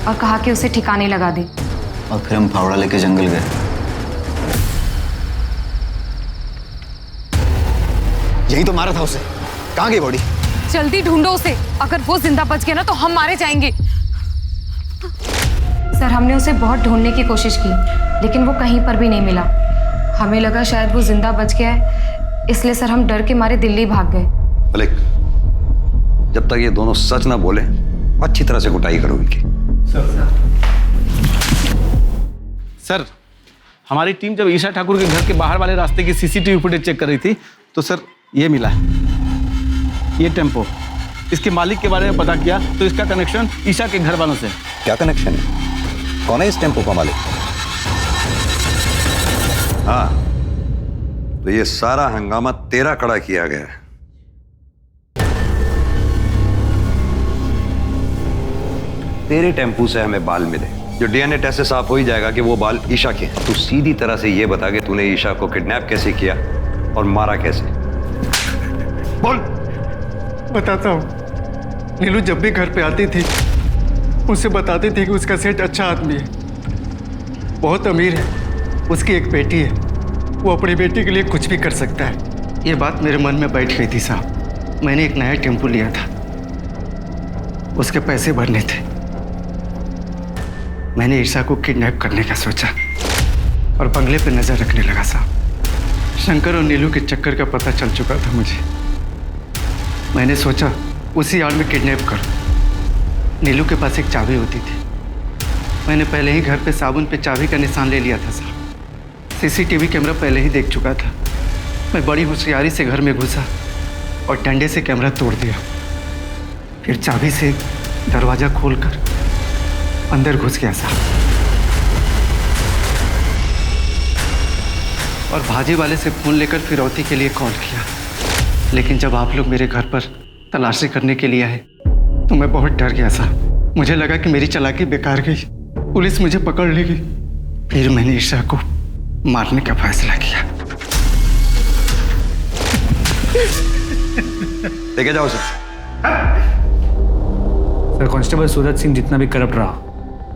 और कहा कि उसे ठिकाने लगा दे।
और फिर हम फावड़ा लेके जंगल गए। यही तो मारा था उसे, कहाँ गई बॉडी?
जल्दी ढूंढो उसे, अगर वो जिंदा बच गया ना तो हम मारे जाएंगे। सर हमने उसे बहुत ढूंढने की कोशिश की, लेकिन वो कहीं पर भी नहीं मिला। हमें लगा शायद वो जिंदा बच गया है, इसलिए सर हम डर के मारे दिल्ली भाग गए।
मलिक, जब तक ये दोनों सच ना बोले अच्छी तरह से कुटाई करो इनकी।
सर, हमारी टीम जब ईशा ठाकुर के घर के बाहर वाले रास्ते की सीसीटीवी फुटेज चेक कर रही थी तो सर ये मिला है, ये टेम्पो। इसके मालिक के बारे में पता किया तो इसका कनेक्शन ईशा के घर वालों से।
क्या कनेक्शन है? कौन है इस टेम्पो का मालिक? हाँ, तो ये सारा हंगामा तेरा खड़ा किया गया है। तेरे टेम्पू से हमें बाल मिले, जो डीएनए टेस्ट से साफ हो ही जाएगा कि वो बाल ईशा के हैं। तू सीधी तरह से ये बता कि तूने ईशा को किडनैप कैसे किया और मारा कैसे? बोल।
बताता हूँ। नीलू जब भी घर पे आती थी उसे बताती थी कि उसका सेठ अच्छा आदमी है, बहुत अमीर है, उसकी एक बेटी है, वो अपनी बेटी के लिए कुछ भी कर सकता है। ये बात मेरे मन में बैठ गई थी साहब। मैंने एक नया टेम्पो लिया था, उसके पैसे भरने थे। मैंने ईशा को किडनैप करने का सोचा और बंगले पे नजर रखने लगा साहब। शंकर और नीलू के चक्कर का पता चल चुका था मुझे। मैंने सोचा उसी आड़ में किडनैप कर। नीलू के पास एक चाबी होती थी, मैंने पहले ही घर पे साबुन पे चाबी का निशान ले लिया था साहब। सीसीटीवी कैमरा पहले ही देख चुका था। मैं बड़ी होशियारी से घर में घुसा और डंडे से कैमरा तोड़ दिया, फिर चाबी से दरवाजा खोलकर अंदर घुस गया साहब और भाजी वाले से फोन लेकर फिरौती के लिए कॉल किया। लेकिन जब आप लोग मेरे घर पर तलाशी करने के लिए आए तो मैं बहुत डर गया साहब। मुझे लगा कि मेरी चालाकी बेकार गई, पुलिस मुझे पकड़ लेगी। फिर मैंने ईशा को मारने का फैसला किया।
लेके जाओ sir.
Sir constable Suraj Singh जितना भी करप्ट रहा,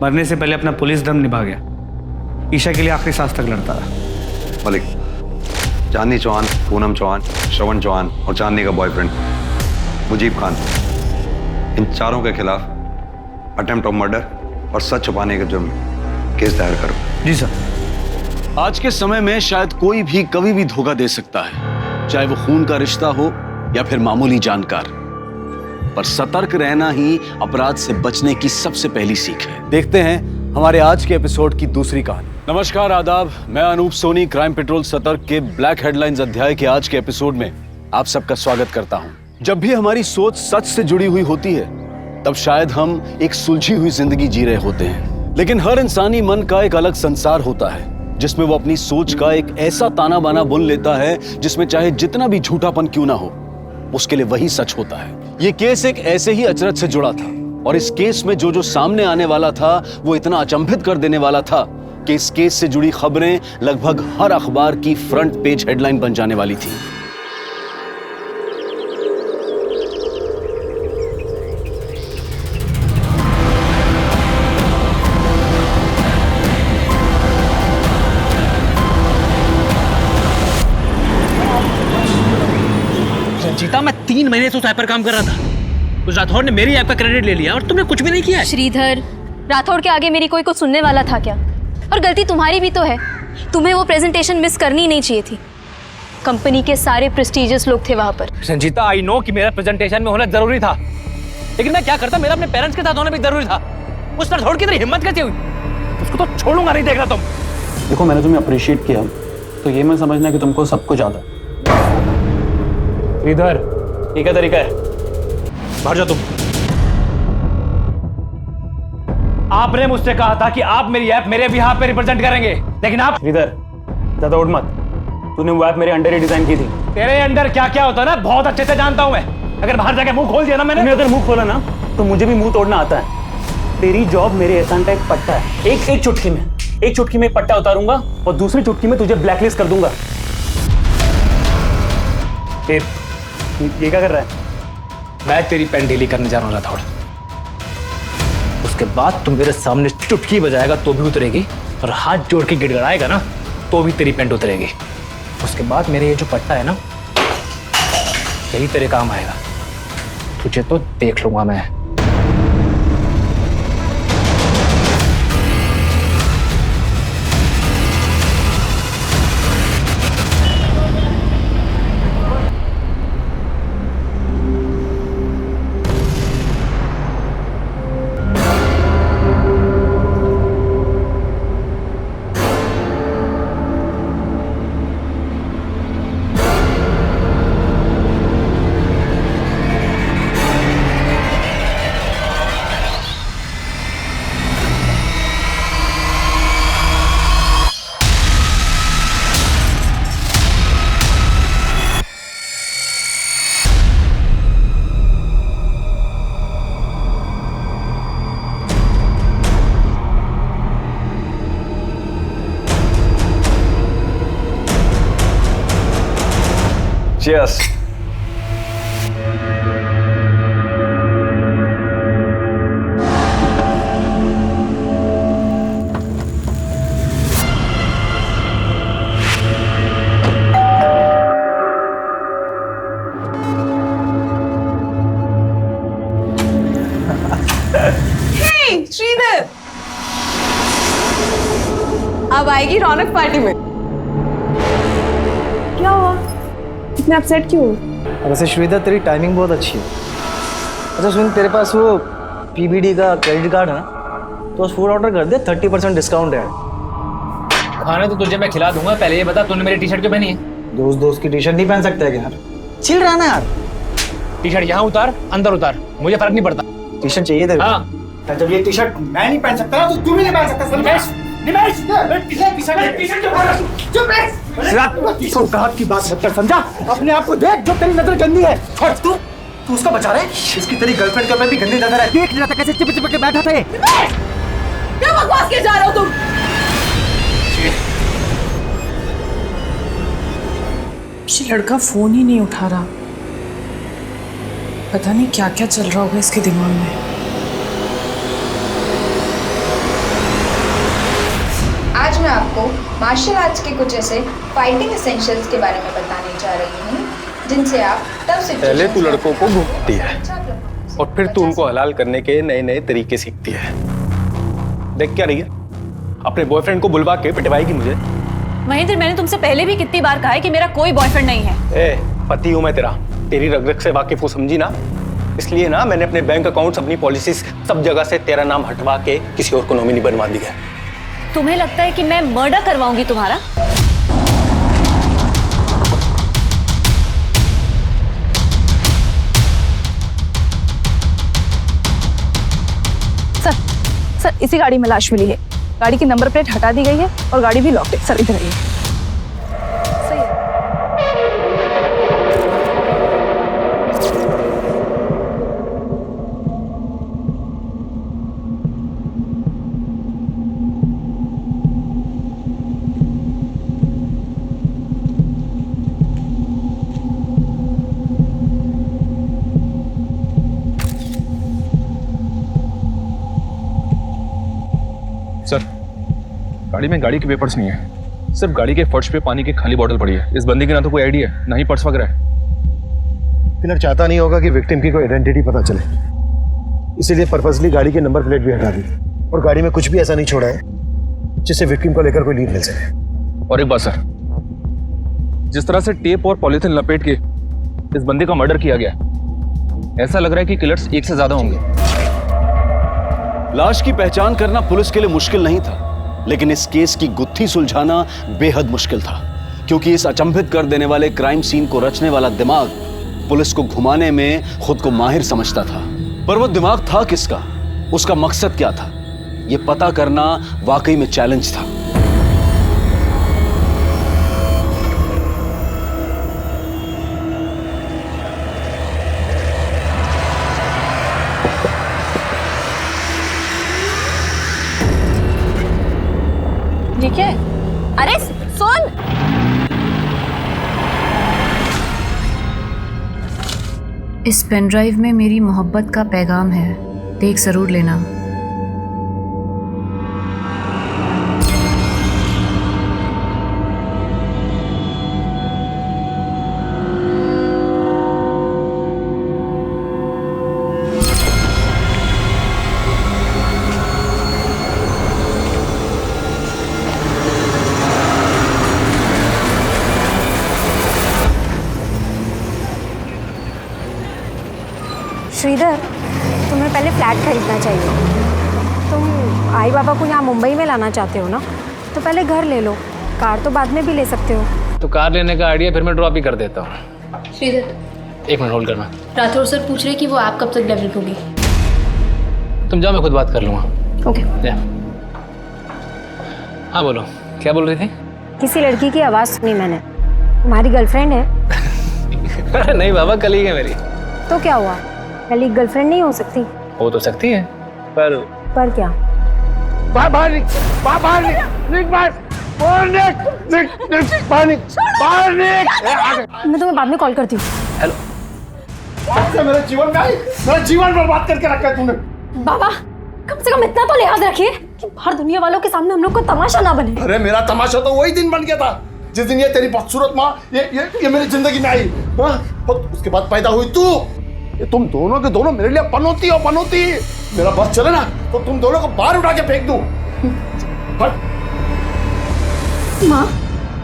मरने से पहले अपना पुलिस धर्म निभा गया। ईशा के लिए आखिरी सांस तक लड़ता रहा।
मलिक, चांदनी चौहान, पूनम चौहान, श्रवण चौहान और चांदनी का बॉयफ्रेंड मुजीब खान, इन चारों के खिलाफ अटेम्प्ट ऑफ मर्डर और सच छुपाने के जुर्म में केस दायर करो।
जी सर।
आज के समय में शायद कोई भी कभी भी धोखा दे सकता है, चाहे वो खून का रिश्ता हो या फिर मामूली जानकार, पर सतर्क रहना ही अपराध से बचने की सबसे पहली सीख है। देखते हैं हमारे आज के एपिसोड की दूसरी कहानी। नमस्कार, आदाब, मैं अनूप सोनी क्राइम पेट्रोल सतर्क के ब्लैक हेडलाइंस अध्याय के आज के एपिसोड में आप सबका स्वागत करता हूं। जब भी हमारी सोच सच से जुड़ी हुई होती है, तब शायद हम एक सुलझी हुई जिंदगी जी रहे होते हैं, लेकिन हर इंसानी मन का एक अलग संसार होता है जिसमें वो अपनी सोच का एक ऐसा ताना बाना बुन लेता है जिसमें चाहे जितना भी झूठापन क्यों ना हो, उसके लिए वही सच होता है। ये केस एक ऐसे ही अचरज से जुड़ा था और इस केस में जो सामने आने वाला था वो इतना अचंभित कर देने वाला था कि इस केस से जुड़ी खबरें लगभग हर अखबार की फ्रंट पेज हेडलाइन बन जाने वाली थी।
रंजीता, मैं 3 महीने से उस ऐप पर काम कर रहा था। उस राठौड़ ने मेरी ऐप का क्रेडिट ले लिया और तुमने कुछ भी नहीं किया।
श्रीधर, राठौड़ के आगे मेरी कोई कुछ सुनने वाला था क्या? और गलती तुम्हारी भी तो है। तुम्हें वो प्रेजेंटेशन मिस करनी नहीं चाहिए थी। कंपनी के सारे प्रेस्टीजियस लोग थे वहां पर।
रंजीता, आई नो कि मेरा प्रेजेंटेशन में होना जरूरी था, लेकिन मैं क्या करता, मेरा अपने पेरेंट्स के साथ होना भी जरूरी था। उस राठौड़ की इतनी हिम्मत कैसे हुई? उसको तो छोड़ूंगा नहीं, देख रहा तुम।
देखो, मैंने तुम्हें अप्रिशिएट किया तो ये मैं समझना कि तुमको सब कुछ आता है।
इधर ये क्या तरीका है? बाहर जा तुम। आपने मुझसे कहा था कि आप मेरी ऐप मेरे बिहाफ पे रिप्रेजेंट करेंगे, लेकिन आप
इधर ज्यादा उड़ मत। तूने वो ऐप मेरे अंडर ही डिजाइन की थी।
तेरे अंडर क्या क्या होता है ना, बहुत अच्छे से जानता हूं मैं। अगर बाहर जाके मुंह खोल दिया ना मैंने,
अगर मुंह खोला ना तो मुझे भी मुंह तोड़ना आता है। तेरी जॉब मेरे एहसान का एक पट्टा है। एक चुटकी में एक पट्टा उतारूंगा और दूसरी चुटकी में तुझे ब्लैकलिस्ट कर दूंगा। ये क्या कर रहा है?
मैं तेरी पेन डेली करने जा रहा हूँ राठौड़। उसके बाद तुम मेरे सामने चुटकी बजाएगा तो भी उतरेगी, और हाथ जोड़ के गिड़गड़ाएगा ना तो भी तेरी पेंट उतरेगी। उसके बाद मेरे ये जो पट्टा है ना, यही तेरे काम आएगा। तुझे तो देख लूंगा मैं।
Cheers.
श्रीधर, अब आएगी रौनक पार्टी में। क्या हुआ? इतना अपसेट क्यों?
वैसे श्रीधर, तेरी टाइमिंग बहुत अच्छी है। अच्छा सुन, तेरे पास वो पीबीडी का क्रेडिट कार्ड है ना, तो फूड ऑर्डर कर दे, 30% डिस्काउंट है।
खाना तो तुझे मैं खिला दूंगा, पहले ये बता तूने मेरी टी शर्ट क्यों पहनी है?
दोस्त की टी शर्ट नहीं पहन सकते है यार? चिल रहा ना यार।
टी शर्ट यहाँ उतार, अंदर उतार, मुझे फर्क नहीं पड़ता।
टी शर्ट चाहिए तेरे?
हाँ।
जब ये टी शर्ट मैं नहीं पहन सकता ना, तो तू भी नहीं पहन सकता। की बात मत कर, समझा? अपने आप को देख, जो तेरी नजर गंदी है। छोड़ तू उसको बचा रहे। इसकी तेरी गर्लफ्रेंड के ऊपर भी गंदी नजर है। देख लिया था कैसे चिपक के बैठा था ये।
क्या बकवास किए जा रहे हो तुम?
ये लड़का फोन ही नहीं उठा रहा। पता नहीं क्या क्या चल रहा होगा इसके दिमाग में।
आज मैं
आपको मार्शल आर्ट्स के कुछ ऐसे फाइटिंग एसेंशियल्स के बारे में बताने जा रही हूँ जिनसे आप तब से
पहले तू लड़कों को घूमती है और फिर तू उनको हलाल करने के नए नए तरीके सीखती है। देख क्या रही है, अपने बॉयफ्रेंड को बुलवा के पिटवाएगी मुझे।
महेंद्र, मैंने तुमसे पहले भी कितनी बार कहा है कि मेरा कोई बॉयफ्रेंड नहीं है।
ए, पति हूं मैं तेरा, तेरी रग रग से वाकिफ हूं, समझी ना। इसलिए ना मैंने अपने बैंक अकाउंट्स, अपनी पॉलिसीज, सब जगह से तेरा नाम हटवा के किसी और को नॉमिनी बनवा दिया।
तुम्हें लगता है कि मैं मर्डर करवाऊंगी तुम्हारा?
सर, इसी गाड़ी में लाश मिली है। गाड़ी की नंबर प्लेट हटा दी गई है और गाड़ी भी लॉक है। सर इधर आइए। सही है।
सर, गाड़ी में गाड़ी के पेपर्स नहीं है, सिर्फ गाड़ी के फर्श पे पानी की खाली बोतल पड़ी है। इस बंदी की ना तो कोई आईडी है, ना ही पर्स वगैरह है।
किलर चाहता नहीं होगा कि विक्टिम की कोई आइडेंटिटी पता चले, इसीलिए पर्पसली गाड़ी के नंबर प्लेट भी हटा दी और गाड़ी में कुछ भी ऐसा नहीं छोड़ा है जिससे विक्टिम को लेकर कोई लीड मिल सके।
और एक बात सर, जिस तरह से टेप और पॉलीथिन लपेट के इस बंदी का मर्डर किया गया, ऐसा लग रहा है कि किलर्स एक से ज्यादा होंगे।
लाश की पहचान करना पुलिस के लिए मुश्किल नहीं था, लेकिन इस केस की गुत्थी सुलझाना बेहद मुश्किल था, क्योंकि इस अचंभित कर देने वाले क्राइम सीन को रचने वाला दिमाग पुलिस को घुमाने में खुद को माहिर समझता था। पर वो दिमाग था किसका, उसका मकसद क्या था, यह पता करना वाकई में चैलेंज था।
ये क्या है? अरे सुन,
इस पेन ड्राइव में मेरी मोहब्बत का पैगाम है, देख जरूर लेना।
श्रीधर, तुम्हें पहले फ्लैट खरीदना चाहिए। तुम आई बाबा को यहाँ मुंबई में लाना चाहते हो ना, तो पहले घर ले लो, कार तो बाद में भी ले सकते हो।
तो कार लेने का आइडिया फिर मैं ड्रॉप ही कर देता हूँ।
श्रीधर,
एक मिनट होल्ड करना।
राठौर सर पूछ रहे कि वो ऐप कब तक डेवलप होगी।
तुम जाओ, मैं खुद बात कर लूँगा।
ओके।
हाँ बोलो, क्या बोल रही थी?
किसी लड़की की आवाज़ सुनी मैंने, तुम्हारी गर्लफ्रेंड है?
अरे नहीं बाबा, कलीग है मेरी।
तो क्या हुआ, कलीग गर्लफ्रेंड नहीं हो सकती?
हो तो सकती है, पर
क्या?
बाहर निक,
मैं तुम्हें बाद में कॉल करती हूँ।
हेलो।
मेरे जीवन में आई, मेरा जीवन बर्बाद करके रखा है तूने।
बाबा, कम से कम इतना तो लिहाज रखिए कि बाहर दुनिया वालों के सामने हम लोग को तमाशा ना बने।
अरे मेरा तमाशा तो वही दिन बन गया था जिस दिन ये तेरी बदसूरत माँ ये मेरी जिंदगी में आई। और उसके बाद पैदा हुई तू। ये तुम दोनों के दोनों मेरे लिए पनौती हो, पनौती। मेरा बस चले ना तो तुम दोनों को बाहर उठा के फेंक दूं।
माँ,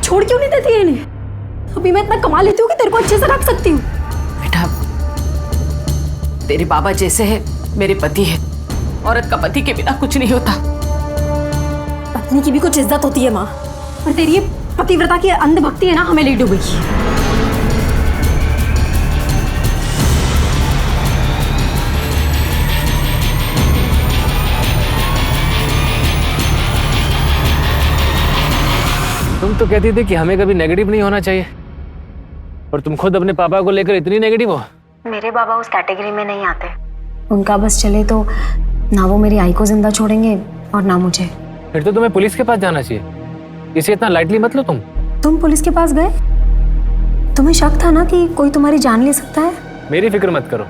छोड़ क्यों नहीं देती है इन्हें? अभी मैं इतना कमा लेती हूँ कि तेरे को अच्छे से रख सकती हूँ।
बेटा, तेरे बाबा जैसे है मेरे पति है। औरत का पति के बिना कुछ नहीं होता।
पत्नी की भी कुछ इज्जत होती है माँ, और तेरी ये पतिव्रता की अंधभक्ति है ना, हमें ले डूबेगी।
तुम तो कहती थी कि हमें कभी नेगेटिव नहीं होना चाहिए, और तुम खुद अपने पापा को लेकर इतनी नेगेटिव हो।
मेरे बाबा उस कैटेगरी में नहीं आते। उनका बस चले तो ना वो मेरी आई को जिंदा छोड़ेंगे और ना मुझे।
फिर तो तुम्हें पुलिस के पास जाना चाहिए, इसे इतना लाइटली मत लो।
तुम पुलिस के पास गए? तुम्हें शक था ना कि कोई तुम्हारी जान ले सकता है?
मेरी फिक्र मत करो,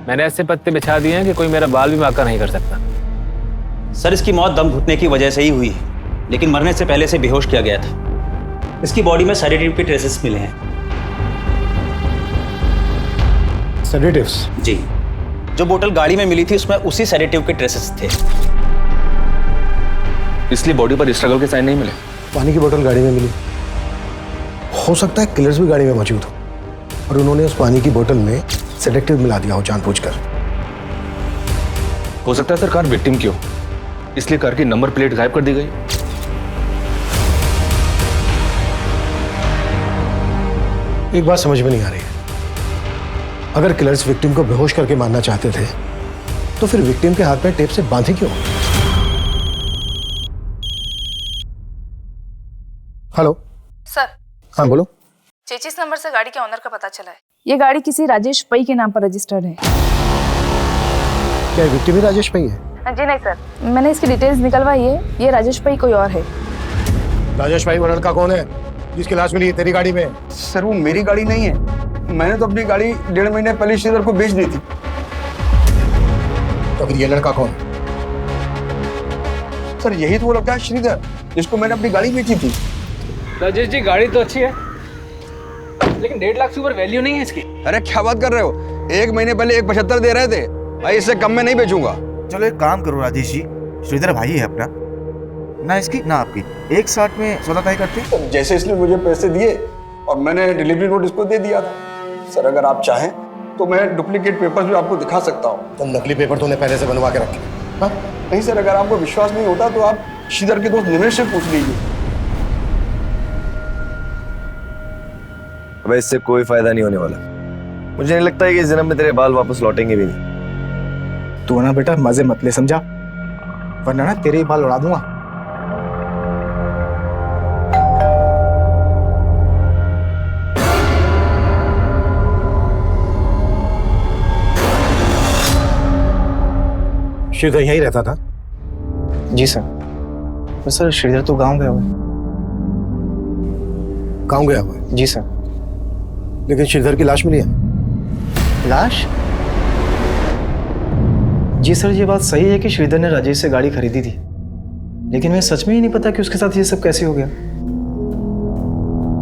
मैंने ऐसे पत्ते बिछा दिए हैं कि कोई मेरा बाल भी बांका नहीं कर सकता।
सर, इसकी मौत दम घुटने की वजह से ही हुई है।
लेकिन मरने से पहले से बेहोश किया गया था। इसकी बॉडी में सेडेटिव के ट्रेसेस मिले हैं।
सेडेटिव्स?
जी, जो बोतल गाड़ी में मिली थी उसमें उसी सेडेटिव के ट्रेसेस थे।
इसलिए बॉडी पर स्ट्रगल के साइन नहीं मिले।
पानी की बोतल गाड़ी में मिली, हो सकता है किलर्स भी गाड़ी में मौजूद हो और उन्होंने उस पानी की बोतल में सेडेटिव मिला दिया हो जानबूझकर।
हो सकता है सर कार विक्टिम की हो, इसलिए कार की नंबर प्लेट गायब कर दी गई।
एक बात समझ में नहीं आ रही है, अगर किलर्स विक्टिम को बेहोश करके मारना चाहते थे तो फिर विक्टिम के हाथ में टेप से बांधे क्यों? Hello
sir.
हाँ बोलो।
33 नंबर से गाड़ी के ऑनर का पता चला है। ये गाड़ी किसी राजेश पई के नाम पर रजिस्टर्ड है।
क्या विक्टिम ही राजेश पई है?
जी नहीं सर, मैंने इसकी डिटेल्स निकलवाई है, ये राजेश पई कोई और है।
राजेश पई वो लड़का कौन है जिसकी लाश मिली है तेरी गाड़ी में?
सर वो मेरी गाड़ी नहीं है, मैंने तो अपनी गाड़ी 1.5 महीने पहले श्रीधर को बेच दी थी।
तो फिर ये लड़का कौन?
सर यही तो वो लड़का है श्रीधर जिसको मैंने अपनी गाड़ी बेची थी।
राजेश जी गाड़ी तो अच्छी है, लेकिन 1.5 लाख से ऊपर वैल्यू नहीं है इसकी।
अरे क्या बात कर रहे हो, 1 महीने पहले 1.75 दे रहे थे भाई, इससे कम में नहीं बेचूंगा।
चलो एक काम करो राजेश जी, श्रीधर भाई है अपना, ना इसकी ना आपकी, एक साथ में 16 तय करते।
जैसे इसने मुझे पैसे दिए और मैंने डिलीवरी नोट इसको दे दिया था। सर अगर आप चाहें तो मैं डुप्लीकेट पेपर्स भी आपको दिखा सकता हूँ।
तुम नकली पेपर तूने पहले से बनवा के रखे?
हाँ? नहीं सर, अगर आपको विश्वास नहीं होता तो आप श्रीधर के दोस्त निमेश से पूछ लीजिए।
अबे इससे कोई फायदा नहीं होने वाला। मुझे नहीं लगता है कि इस जन्म में तेरे बाल वापस लौटेंगे भी नहीं।
तू ना बेटा मजे मत ले, समझा, वरना ना तेरे ही बाल उड़ा दूंगा।
श्रीधर यहीं रहता था?
जी सर। तो सर श्रीधर तो गांव गया हुआ है।
गांव गया हुआ है?
जी सर।
लेकिन श्रीधर की लाश मिली है।
लाश? जी सर, ये बात सही है कि श्रीधर ने राजेश से गाड़ी खरीदी थी, लेकिन मैं सच में ही नहीं पता कि उसके साथ ये सब कैसे हो गया।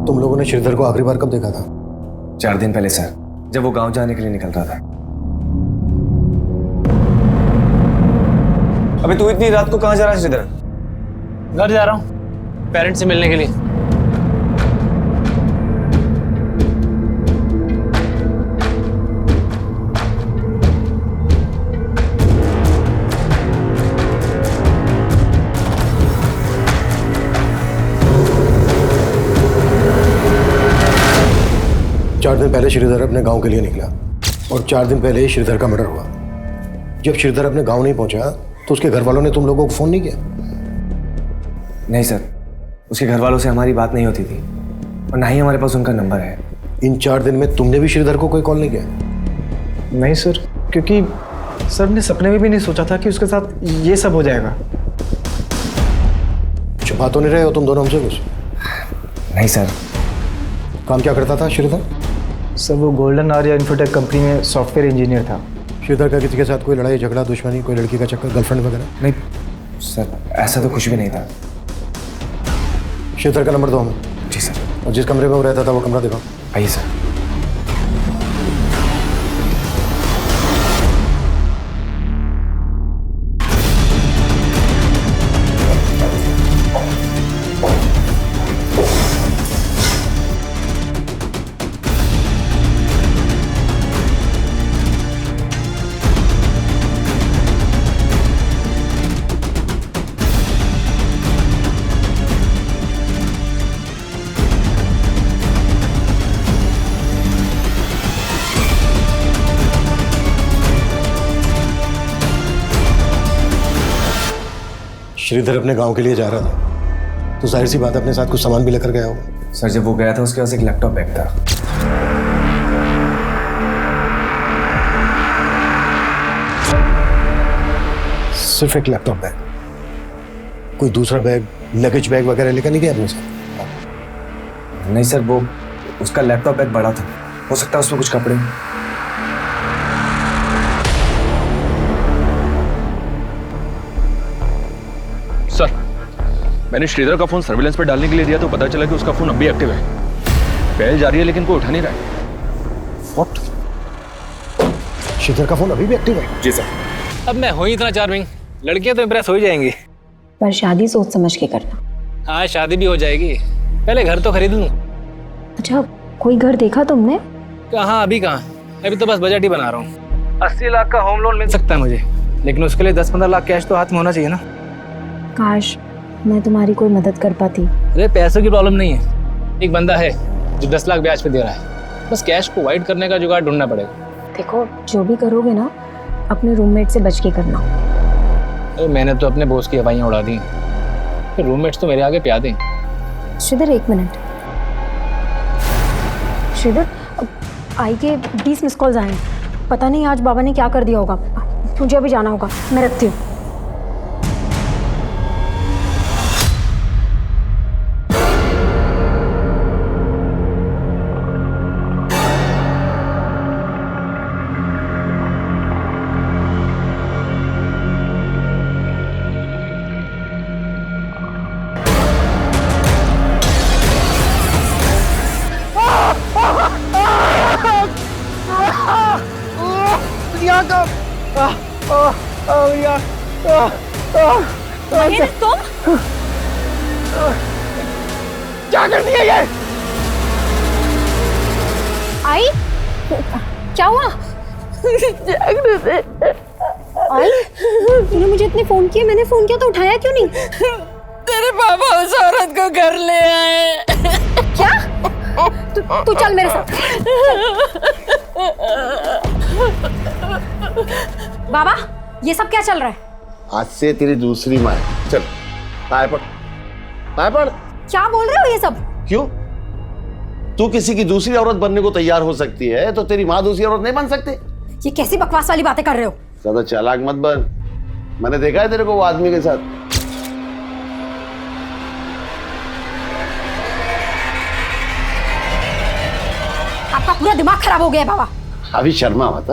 तुम लोगों ने श्रीधर को आखिरी बार कब देखा था?
4 दिन पहले सर, जब वो गांव जाने के लिए निकल रहा था। अबे तू इतनी रात को कहाँ जा रहा है श्रीधर?
घर जा रहा हूँ पेरेंट्स से मिलने के लिए।
चार दिन पहले श्रीधर अपने गांव के लिए निकला और 4 दिन पहले ही श्रीधर का मर्डर हुआ। जब श्रीधर अपने गांव नहीं पहुंचा तो उसके घर वालों ने तुम लोगों को फोन नहीं किया?
नहीं सर, उसके घर वालों से हमारी बात नहीं होती थी और ना ही हमारे पास उनका नंबर है।
इन 4 दिन में तुमने भी श्रीधर को कोई कॉल नहीं किया?
नहीं सर, क्योंकि सर ने सपने में भी नहीं सोचा था कि उसके साथ ये सब हो जाएगा।
छुपा तो नहीं रहे हो तुम दोनों हमसे कुछ?
नहीं सर।
काम क्या करता था श्रीधर?
सर वो गोल्डन आर्या इन्फोटेक कंपनी में सॉफ्टवेयर इंजीनियर था।
श्रीधर का किसी के साथ कोई लड़ाई झगड़ा दुश्मनी, कोई लड़की का चक्कर, गर्लफ्रेंड वगैरह?
नहीं सर, ऐसा तो कुछ भी नहीं था।
श्रीधर का नंबर दो हमें।
जी सर।
और जिस कमरे में वो रहता था वो कमरा दिखाओ।
आइए सर।
श्रीधर अपने गांव के लिए जा रहा था तो जाहिर सी बात है अपने साथ कुछ सामान भी लेकर गया होगा।
सर जब वो गया था उसके पास एक लैपटॉप बैग था।
सिर्फ एक लैपटॉप बैग? कोई दूसरा बैग, लगेज बैग वगैरह लेकर नहीं गया अपने साथ?
नहीं सर, वो उसका लैपटॉप बैग बड़ा था, हो सकता है उसमें कुछ कपड़े।
सर मैंने श्रीधर का फोन सर्विलेंस पर डालने के लिए दिया तो पता चला कि उसका फोन अब भी एक्टिव है। पहल जारी है लेकिन कोई उठा नहीं रहा है।
What? श्रीधर का फोन अभी भी एक्टिव है?
जी सर। अब मैं हूँ इतना चार्मिंग, लड़कियां तो इम्प्रेस हो ही जाएंगी।
पर शादी सोच समझ के करना।
हाँ शादी भी हो जाएगी, पहले घर तो खरीद लूँ।
अच्छा, कोई घर देखा तुमने?
कहाँ, अभी कहाँ, अभी तो बस बजट ही बना रहा हूँ। 80 लाख का होम लोन मिल सकता है मुझे, लेकिन उसके लिए 10-15 लाख कैश तो हाथ में होना चाहिए ना।
काश मैं तुम्हारी कोई मदद कर पाती।
अरे पैसों की प्रॉब्लम नहीं है, एक बंदा है जो 10 लाख ब्याज पे दे रहा है, बस कैश को वाइड करने का जुगाड़ ढूंढना पड़ेगा।
देखो, जो भी करोगे ना अपने रूममेट से बच के करना।
अरे मैंने तो अपने बॉस की हवाइयाँ उड़ा दी, फिर रूममेट्स तो मेरे आगे प्यादे।
श्रीधर 1 मिनट। श्रीधर, आई के 20 मिस कॉल्स आए, पता नहीं आज बाबा ने क्या कर दिया होगा। मुझे अभी जाना होगा, मैं रखती हूँ।
महेंद्र, तुम
क्या कर दिया ये?
आई, क्या हुआ? आई, तूने मुझे इतने फोन किए, मैंने फोन किया तो उठाया क्यों नहीं?
तेरे पापा उस औरत को घर ले आए।
क्या? तू चल मेरे साथ। बाबा, ये सब क्या चल रहा है?
आज से तेरी दूसरी माँ है। चल पाए पड़, पाए पड़।
क्या बोल रहे हो ये सब?
क्यों? तू किसी की दूसरी औरत बनने को तैयार हो सकती है तो तेरी माँ दूसरी औरत नहीं बन सकती?
ये कैसी बकवास वाली बातें कर रहे हो?
ज्यादा चालाक मत बन, मैंने देखा है तेरे को वो आदमी के साथ।
आपका पूरा दिमाग खराब हो गया है बाबा।
अभी शर्मा मत।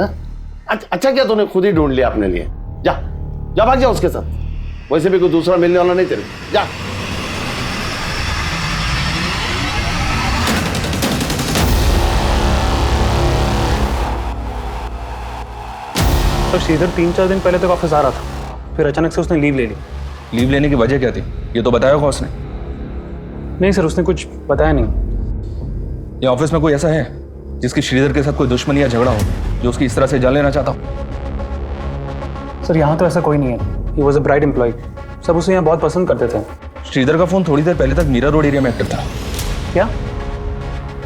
अच्छा क्या तूने खुद ही ढूंढ लिया अपने लिए? जा जा, भाग जा उसके साथ। वैसे भी कोई दूसरा मिलने वाला नहीं तेरे, जा।
तो श्रीधर 3-4 दिन पहले तक ऑफिस आ रहा था, फिर अचानक से उसने लीव ले ली।
लीव लेने की वजह क्या थी, ये तो बताया होगा उसने?
नहीं सर, उसने कुछ बताया नहीं।
ये ऑफिस में कोई ऐसा है जिसकी श्रीधर के साथ कोई दुश्मनी या झगड़ा हो, जो उसकी इस तरह से जान लेना चाहता हो?
सर यहाँ तो ऐसा कोई नहीं है। He was a bright employ, सब उसे यहाँ बहुत पसंद करते थे।
श्रीधर का फोन थोड़ी देर पहले तक मीरा रोड एरिया में एक्टिव था।
क्या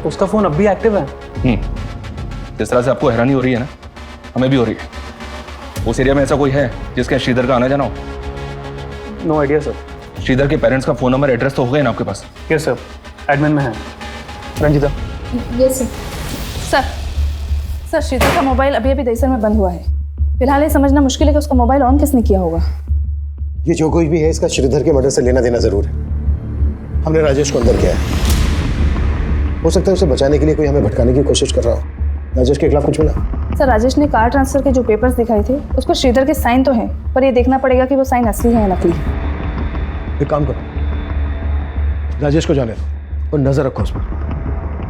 उसका फोन अब भी एक्टिव है?
जिस तरह से आपको हैरानी हो रही है ना, हमें भी हो रही है। उस एरिया में ऐसा कोई है जिसके श्रीधर का आना जाना हो?
No idea sir.
श्रीधर के पेरेंट्स का फोन नंबर, एड्रेस तो हो गए ना आपके पास?
यस सर, एडमिन में है। Ranjita.
Yes sir. Sir, Sridhar का मोबाइल अभी अभी दहीसर में बंद हुआ है। फिलहाल ये समझना मुश्किल है कि उसका मोबाइल ऑन किसने किया होगा।
ये जो कोई भी है इसका श्रीधर के मर्डर से लेना देना जरूर है। हमने राजेश को अंदर किया है, हो सकता है उसे बचाने के लिए कोई हमें भटकाने की कोशिश कर रहा हो। राजेश के खिलाफ कुछ मिला?
सर, राजेश ने कार ट्रांसफर के जो पेपर्स दिखाए थे उसको श्रीधर के साइन तो हैं, पर ये देखना पड़ेगा कि वो साइन असली है या नकली।
एक काम करो, राजेश को जाने दो और नजर रखो उस पर,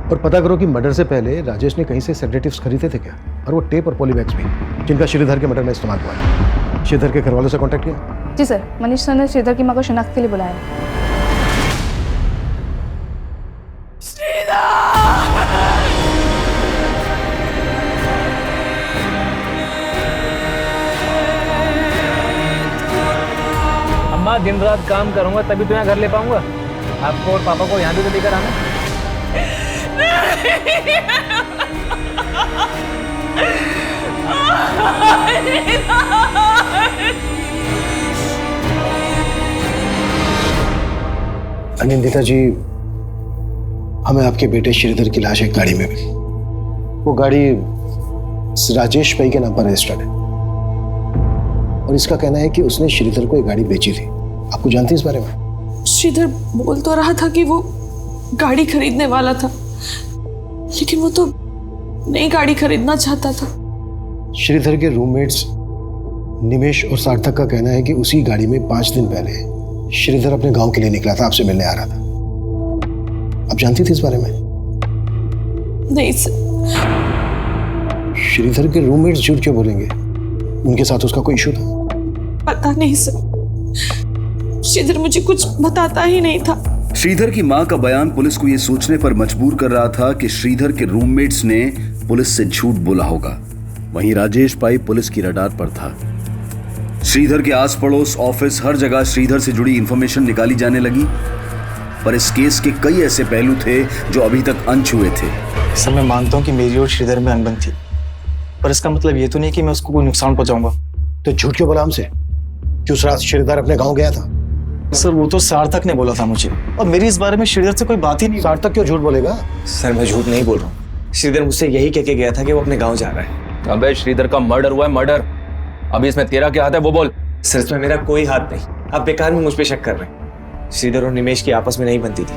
और पता करो कि मर्डर से पहले राजेश ने कहीं से सेडेटिव्स खरीदे थे क्या, और वो टेप और पॉलीबैग्स भी जिनका श्रीधर के मर्डर में इस्तेमाल हुआ है। श्रीधर के घर वालों से कांटेक्ट किया?
जी सर, मनीष सर ने श्रीधर की मां को शिनाख्त के लिए बुलाया।
अम्मा, दिन रात काम करूंगा तभी तो यहाँ घर ले पाऊंगा। आपको और पापा को यहाँ भी तो लेकर आना।
अनिंदिता जी, हमें आपके बेटे श्रीधर की लाश एक गाड़ी में मिली। वो गाड़ी राजेश भाई के नाम पर रजिस्टर्ड है, और इसका कहना है कि उसने श्रीधर को एक गाड़ी बेची थी। आपको जानती है इस बारे में?
श्रीधर बोल तो रहा था कि वो गाड़ी खरीदने वाला था, लेकिन वो तो नई गाड़ी खरीदना चाहता था।
श्रीधर के रूममेट्स निमेश और सार्थक का कहना है कि उसी गाड़ी में 5 दिन पहले श्रीधर अपने गांव के लिए निकला था, आपसे मिलने आ रहा था। आप जानती थी इस बारे में?
नहीं सर।
श्रीधर के रूममेट्स झूठ क्यों बोलेंगे? उनके साथ उसका कोई इशू था?
पता नहीं सर, श्रीधर मुझे कुछ बताता ही नहीं था।
श्रीधर की मां का बयान पुलिस को यह सोचने पर मजबूर कर रहा था कि श्रीधर के रूममेट्स ने पुलिस से झूठ बोला होगा। वहीं राजेश पाई पुलिस की रडार पर था। श्रीधर के आस पड़ोस, ऑफिस, हर जगह श्रीधर से जुड़ी इंफॉर्मेशन निकाली जाने लगी, पर इस केस के कई ऐसे पहलू थे जो अभी तक अनछुए थे।
सर, मैं मानता हूं कि मेरी और श्रीधर में अनबन थी, पर इसका मतलब ये तो नहीं कि मैं उसको कोई नुकसान पहुंचाऊंगा।
तो झूठ क्यों बोला हमसे कि उस रात श्रीधर अपने गांव गया था?
सर, वो तो सार्थक ने बोला था मुझे, और मेरी इस बारे में श्रीधर से कोई बात ही नहीं।
सार्थक क्यों झूठ बोलेगा?
सर, मैं झूठ नहीं बोल रहा हूँ। श्रीधर मुझसे यही कह के गया था कि वो अपने गांव जा रहा है।
अबे श्रीधर का मर्डर हुआ है, मर्डर। अभी इसमें तेरा क्या हाथ है वो बोल।
सर, इसमें मेरा कोई हाथ नहीं। आप बेकार में मुझ पे शक कर रहे हैं। श्रीधर और निमेश की आपस में नहीं बनती थी,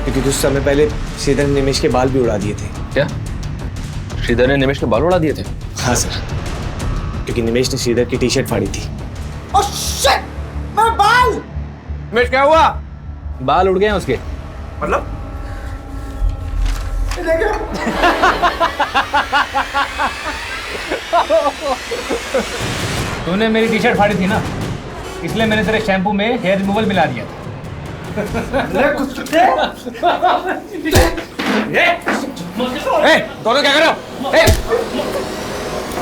क्योंकि कुछ समय पहले श्रीधर ने निमेश के बाल भी उड़ा दिए थे।
क्या? श्रीधर ने निमेश के बाल उड़ा दिए थे?
हाँ सर, क्योंकि निमेश ने श्रीधर की टी शर्ट फाड़ी थी।
बाल! निमेश, क्या हुआ?
बाल उड़ गए हैं उसके।
मतलब?
तूने मेरी टी शर्ट फाड़ी थी ना, इसलिए मैंने तेरे शैम्पू में हेयर रिमूवल मिला दिया था।
दोनों क्या कर रहे हो?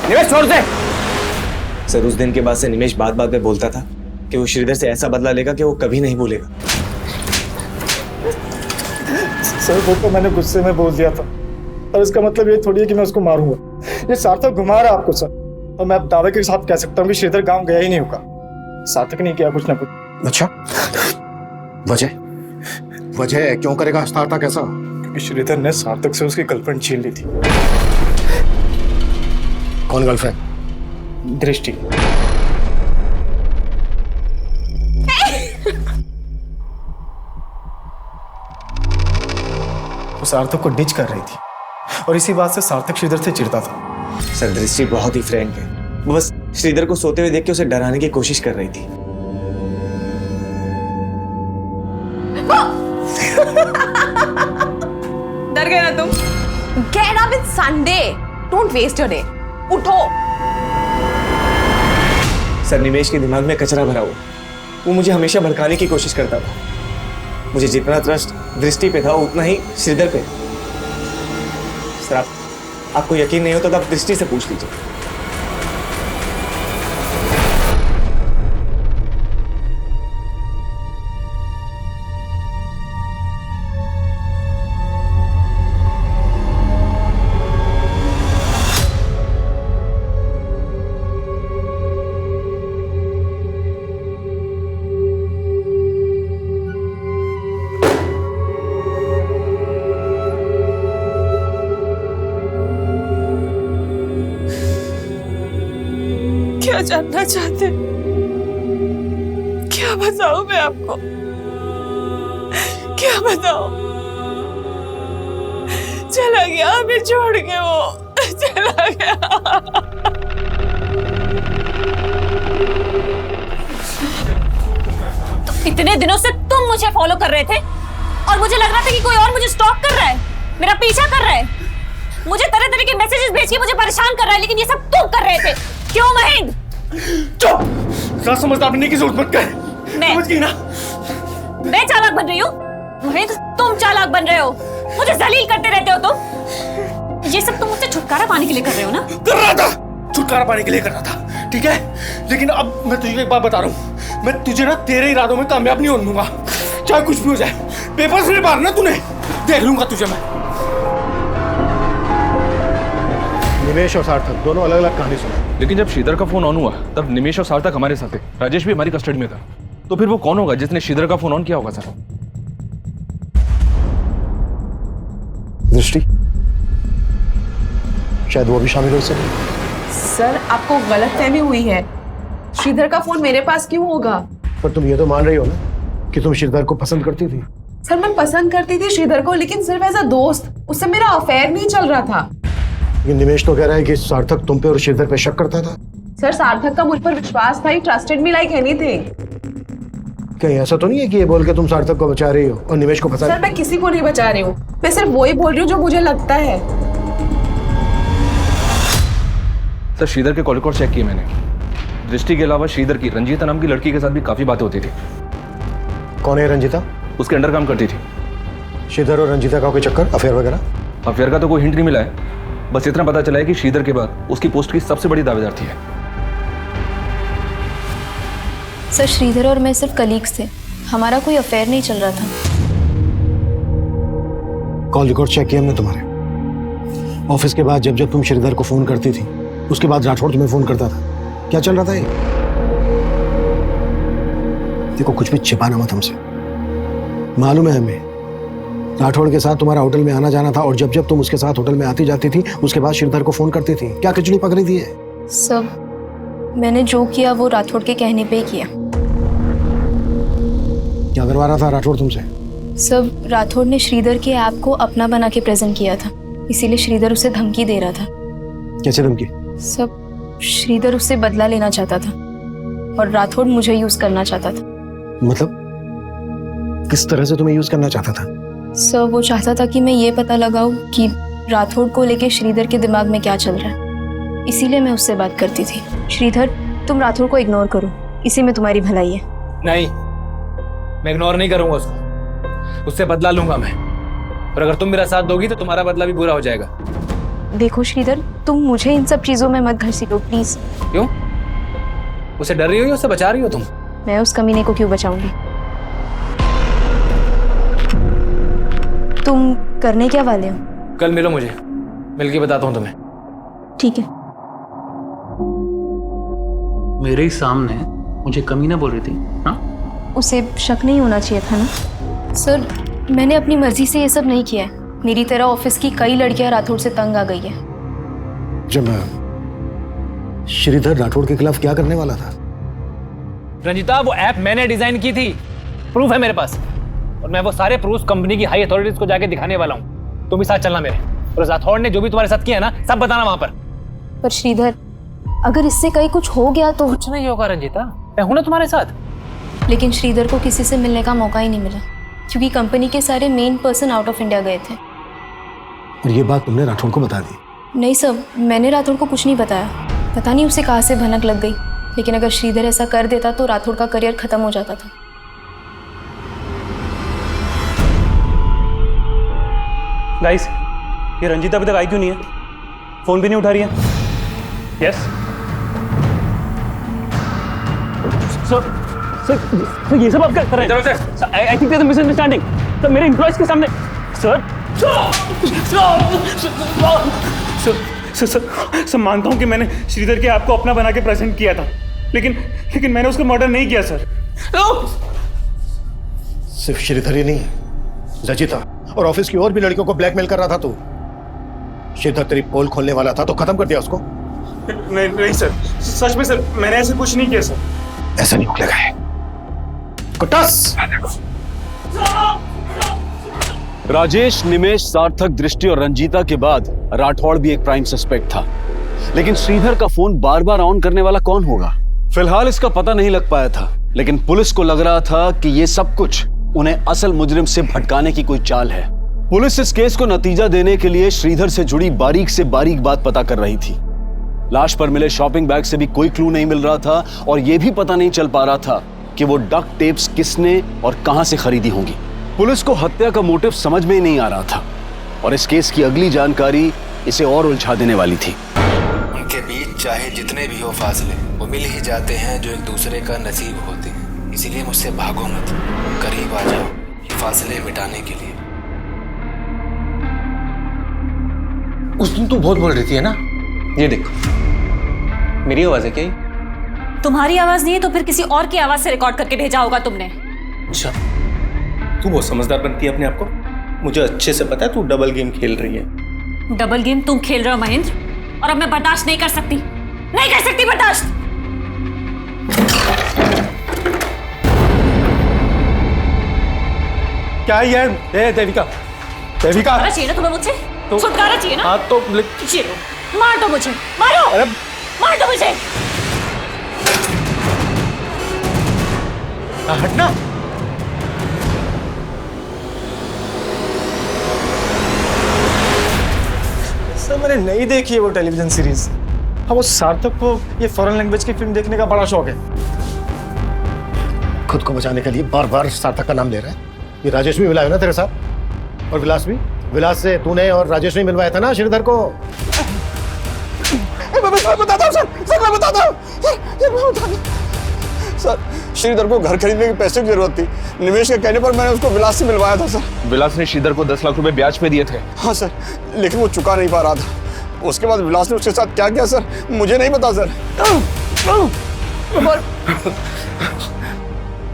निमेश, छोड़ दे। सर, उस दिन के बाद से निमेश बात बात पे बोलता था कि वो श्रीधर से ऐसा बदला लेगा कि वो कभी नहीं भूलेगा।
सर, वो तो मैंने गुस्से में बोल दिया था, और इसका मतलब ये थोड़ी है कि मैं उसको मारूंगा। ये सार्थक घुमा रहा है आपको सर, और मैं अब दावे के साथ कह सकता हूँ कि श्रीधर गांव गया ही नहीं होगा। सार्थक ने किया कुछ ना कुछ।
अच्छा, वजह क्यों करेगा सार्थक ऐसा?
क्योंकि श्रीधर ने सार्थक से उसकी गर्लफ्रेंड छीन ली थी।
कौन गर्लफ्रेंड?
दृष्टि। वो सार्थक को डिच कर रही थी, और इसी बात से सार्थक श्रीधर से चिढ़ता था।
सर, दृष्टि बहुत ही फ्रैंक है। वो बस श्रीधर को सोते हुए देख के उसे डराने की कोशिश कर रही थी।
डर गए ना तुम? Get up, it's Sunday. Don't waste your day. उठो।
सर, निमेश के दिमाग में कचरा भरा हुआ। वो मुझे हमेशा भड़काने की कोशिश करता था। मुझे जितना ट्रस्ट दृष्टि पे था, उतना ही श्रीधर पे। सर, आपको यकीन नहीं होता तो आप दृष्टि से पूछ लीजिए।
क्या जानना चाहते? क्या बताऊं मैं आपको? क्या बताऊं? चला गया हमें छोड़ के, वो चला गया।
तो इतने दिनों से तुम मुझे फॉलो कर रहे थे, और मुझे लग रहा था कि कोई और मुझे स्टॉक कर रहा है, मेरा पीछा कर रहा है, मुझे तरह तरह के मैसेजेस भेज के मुझे परेशान कर रहा है, लेकिन ये सब तुम कर रहे थे। क्यों महेंद्र?
चुप! क्या समझदार बनने की जरूरत मत कर। समझ गई ना?
मैं चालाक बन रही हूँ? महेंद्र, तुम चालाक बन रहे हो, मुझे जलील करते रहते हो तुम। ये सब तुम मुझसे छुटकारा पाने के लिए कर रहे हो ना?
कर रहा था, छुटकारा पाने के लिए कर रहा था, ठीक है? लेकिन अब मैं तुझे एक बात बता रहा हूँ, मैं तुझे ना तेरे इरादों में कामयाब नहीं होने दूंगा, चाहे कुछ भी हो जाए। पेपर्स में मारना तूने, देख लूंगा तुझे मैं।
निमेश और सार्थक दोनों अलग अलग कहानी सुना।
लेकिन जब श्रीधर का फोन ऑन हुआ तब निमेश और सार्थक हमारे साथ थे, राजेश भी हमारी कस्टडी में था। तो फिर वो कौन होगा जिसने श्रीधर का फोन ऑन किया होगा? सर,
दृष्टि, शायद वो भी शामिल हो सके।
सर, आपको गलतफहमी हुई है। श्रीधर का फोन मेरे पास क्यों होगा?
पर तुम ये तो मान रही हो ना कि तुम श्रीधर को पसंद करती थी।
सर, मैं पसंद करती थी श्रीधर को, लेकिन सिर्फ एज अ दोस्त। उससे मेरा अफेयर नहीं चल रहा था।
लेकिन निमेश तो कह रहा है कि सार्थक तुम पे और श्रीधर पे शक करता था।
सर, सार्थक का मुझ पर विश्वास था। ही ट्रस्टेड मी लाइक एनीथिंग।
कहीं ऐसा तो नहीं है कि ये बोल के तुम सार्थक को बचा रही हो और निमेश को फंसा?
सर मैं किसी को नहीं बचा रही हूँ, मैं सिर्फ वही बोल रही हूँ जो मुझे लगता है।
सर श्रीधर के कॉल रिकॉर्ड चेक किए मैंने। दृष्टि के अलावा श्रीधर की रंजीता नाम की लड़की के साथ भी काफी बातें होती थी।
कौन है रंजीता?
उसके अंडर काम करती थी।
श्रीधर और रंजीता का कोई चक्कर, अफेयर वगैरह?
अफेयर का तो कोई हिंट नहीं मिला है, बस इतना पता चला है कि श्रीधर के बाद उसकी पोस्ट की सबसे बड़ी दावेदार थी।
सर श्रीधर और मैं सिर्फ कलीग्स थे, हमारा कोई अफेयर नहीं चल रहा था।
कॉल रिकॉर्ड चेक किया हमने तुम्हारे। ऑफिस के बाद जब जब तुम श्रीधर को फोन करती थी, उसके बाद राठौड़ तुम्हें फोन करता था। क्या चल रहा था ये? देखो कुछ भी छिपाना मत हमसे, मालूम है हमें। राठौड़ के साथ तुम्हारा होटल में आना जाना था और जब जब तुम उसके साथ होटल में आती जाती थी उसके बाद श्रीधर को फोन करती थी। क्या खिचड़ी पक रही थी ये?
सब मैंने जो किया वो राठौड़ के कहने पे ही किया।
क्या करवा रहा था राठौड़ तुमसे?
सब राठौड़ ने श्रीधर के ऐप को अपना बना के प्रेजेंट किया था, इसीलिए श्रीधर उसे धमकी दे रहा था।
कैसे धमकी?
सब श्रीधर उससे बदला लेना चाहता था और राठौड़ मुझे यूज करना चाहता था।
मतलब किस तरह से तुम्हें यूज करना चाहता था?
सर वो चाहता था कि मैं ये पता लगाऊं कि राठौड़ को लेके श्रीधर के दिमाग में क्या चल रहा है, इसीलिए मैं उससे बात करती थी। श्रीधर तुम राठौड़ को इग्नोर करो, इसी में तुम्हारी भलाई है।
नहीं, मैं इग्नोर नहीं करूंगा उसको, उससे बदला लूंगा मैं। और अगर तुम मेरा साथ दोगी तो तुम्हारा बदला भी पूरा हो जाएगा।
देखो श्रीधर, तुम मुझे इन सब चीजों में मत घसीटो प्लीज।
क्यों? उसे डर रही हो या उसे बचा रही हो तुम?
मैं उस कमीने को क्यों बचाऊंगी? तुम करने क्या वाले हो?
कल मिलो मुझे, मिलके बताता हूँ तुम्हें।
ठीक है।
मेरे ही सामने मुझे कमीना बोल रही थी? हाँ?
उसे शक नहीं होना चाहिए था ना। सर मैंने अपनी मर्जी से ये सब नहीं किया है, मेरी तरह ऑफिस की कई लड़कियां राठौड़ से तंग आ गई है।
जब श्रीधर राठौड़ के खिलाफ क्या करने वाला था?
रंजिता वो ऐप मैंने डिजाइन की थी, प्रूफ है मेरे पास, और मैं वो सारे प्रूफ कंपनी की हाई अथॉरिटीज को जाके दिखाने वाला हूँ। तुम भी साथ चलना मेरे, और राठौड़ ने जो भी तुम्हारे साथ किया ना सब बताना वहां पर।
श्रीधर अगर इससे कहीं कुछ हो गया तो?
कुछ नहीं होगा रंजिता, मैं हूं ना तुम्हारे साथ।
लेकिन श्रीधर को किसी से मिलने का मौका ही नहीं मिला क्योंकि कंपनी के सारे main person out of India गए थे।
और ये बात तुमने राठौड़ को बता दी?
नहीं सर, मैंने राठौड़ को कुछ नहीं बताया, पता नहीं उसे कहाँ से भनक लग गई। लेकिन अगर श्रीधर ऐसा कर देता तो राठौड़ का करियर खत्म हो जाता था।
गाइस, ये रंजीता अभी तक आई क्यों नहीं है? फोन भी नहीं उठा रही है। यस सर, ये सब आप क्या कर रहे हैं? I think there is a misunderstanding. Sir मेरे एम्प्लॉयज के सामने। सर मानता हूँ कि मैंने श्रीधर के आपको अपना बना के प्रेजेंट किया था, लेकिन मैंने उसको मर्डर नहीं किया सर।
सिर्फ श्रीधर ही नहीं, रजिता और ऑफिस की और भी लड़कियों को ब्लैकमेल कर रहा था तू। श्रीधर तेरी पोल खोलने वाला था तो खत्म कर दिया उसको?
नहीं सर, सच में सर मैंने ऐसे कुछ नहीं किया सर।
ऐसा नहीं निकलेगा है। कुटस!
राजेश, निमेश, सार्थक, दृष्टि और रंजीता के बाद राठौड़ भी एक प्राइम सस्पेक्ट था, लेकिन श्रीधर का फोन बार बार ऑन करने वाला कौन होगा? फिलहाल इसका पता नहीं लग पाया था, लेकिन पुलिस को लग रहा था कि ये सब कुछ उन्हें असल मुजरिम से भटकाने की कोई चाल है। पुलिस इस केस को नतीजा देने के लिए श्रीधर से जुड़ी बारीक से बारीक बात पता कर रही थी। लाश पर मिले शॉपिंग बैग से भी कोई क्लू नहीं मिल रहा था और यह भी पता नहीं चल पा रहा था कि वो डक्ट टेप्स किसने और कहां से खरीदी होंगी। पुलिस को हत्या का मोटिव समझ में ही नहीं आ रहा था और इस केस की अगली जानकारी इसे और उलझा देने वाली थी।
उनके बीच चाहे जितने भी हो फासले, वो मिल ही जाते हैं जो एक दूसरे का नसीब होते हैं। इसीलिए मुझसे भागो मत, करीब आ जाओ ये फासले मिटाने के लिए।
उस दिन तू बहुत बोल रही थी है ना? ये देखो, मेरी आवाज है क्या?
तुम्हारी आवाज नहीं है तो फिर किसी और की आवाज से रिकॉर्ड करके भेजा होगा तुमने।
अच्छा, तू बहुत समझदार बनती है अपने आप को। मुझे अच्छे से पता है तू डबल गेम खेल रही है।
डबल गेम तुम खेल रहे हो महेंद्र, और अब मैं बर्दाश्त नहीं कर सकती, नहीं कर सकती बर्दाश्त।
क्या है यार? देविका, देविका
चाहिए ना तुम्हें मुझसे? तो छुटकारा चाहिए ना?
हाँ तो
मार दो मुझे, मारो,
अरे
मार दो मुझे।
हटना,
मैंने नहीं देखी है वो टेलीविजन सीरीज। हाँ, वो सार्थक को ये फॉरेन लैंग्वेज की फिल्म देखने का बड़ा शौक है।
खुद को बचाने के लिए बार बार सार्थक का नाम ले रहा है। ये राजेश भी मिला है ना तेरे साथ, और विलास भी। विलास से तूने और राजेश ने मिलवाया था ना श्रीधर को।
मैं बताता हूँ सर, मैं बताता हूँ सर, श्रीधर को घर खरीदने के पैसे की जरूरत थी। निवेश के कहने पर मैंने उसको विलास से मिलवाया था सर।
विलास ने श्रीधर को 10 लाख रुपए ब्याज पे दिए थे।
हाँ सर, लेकिन वो चुका नहीं पा रहा था। उसके बाद विलास ने उसके साथ क्या किया सर, मुझे नहीं पता सर।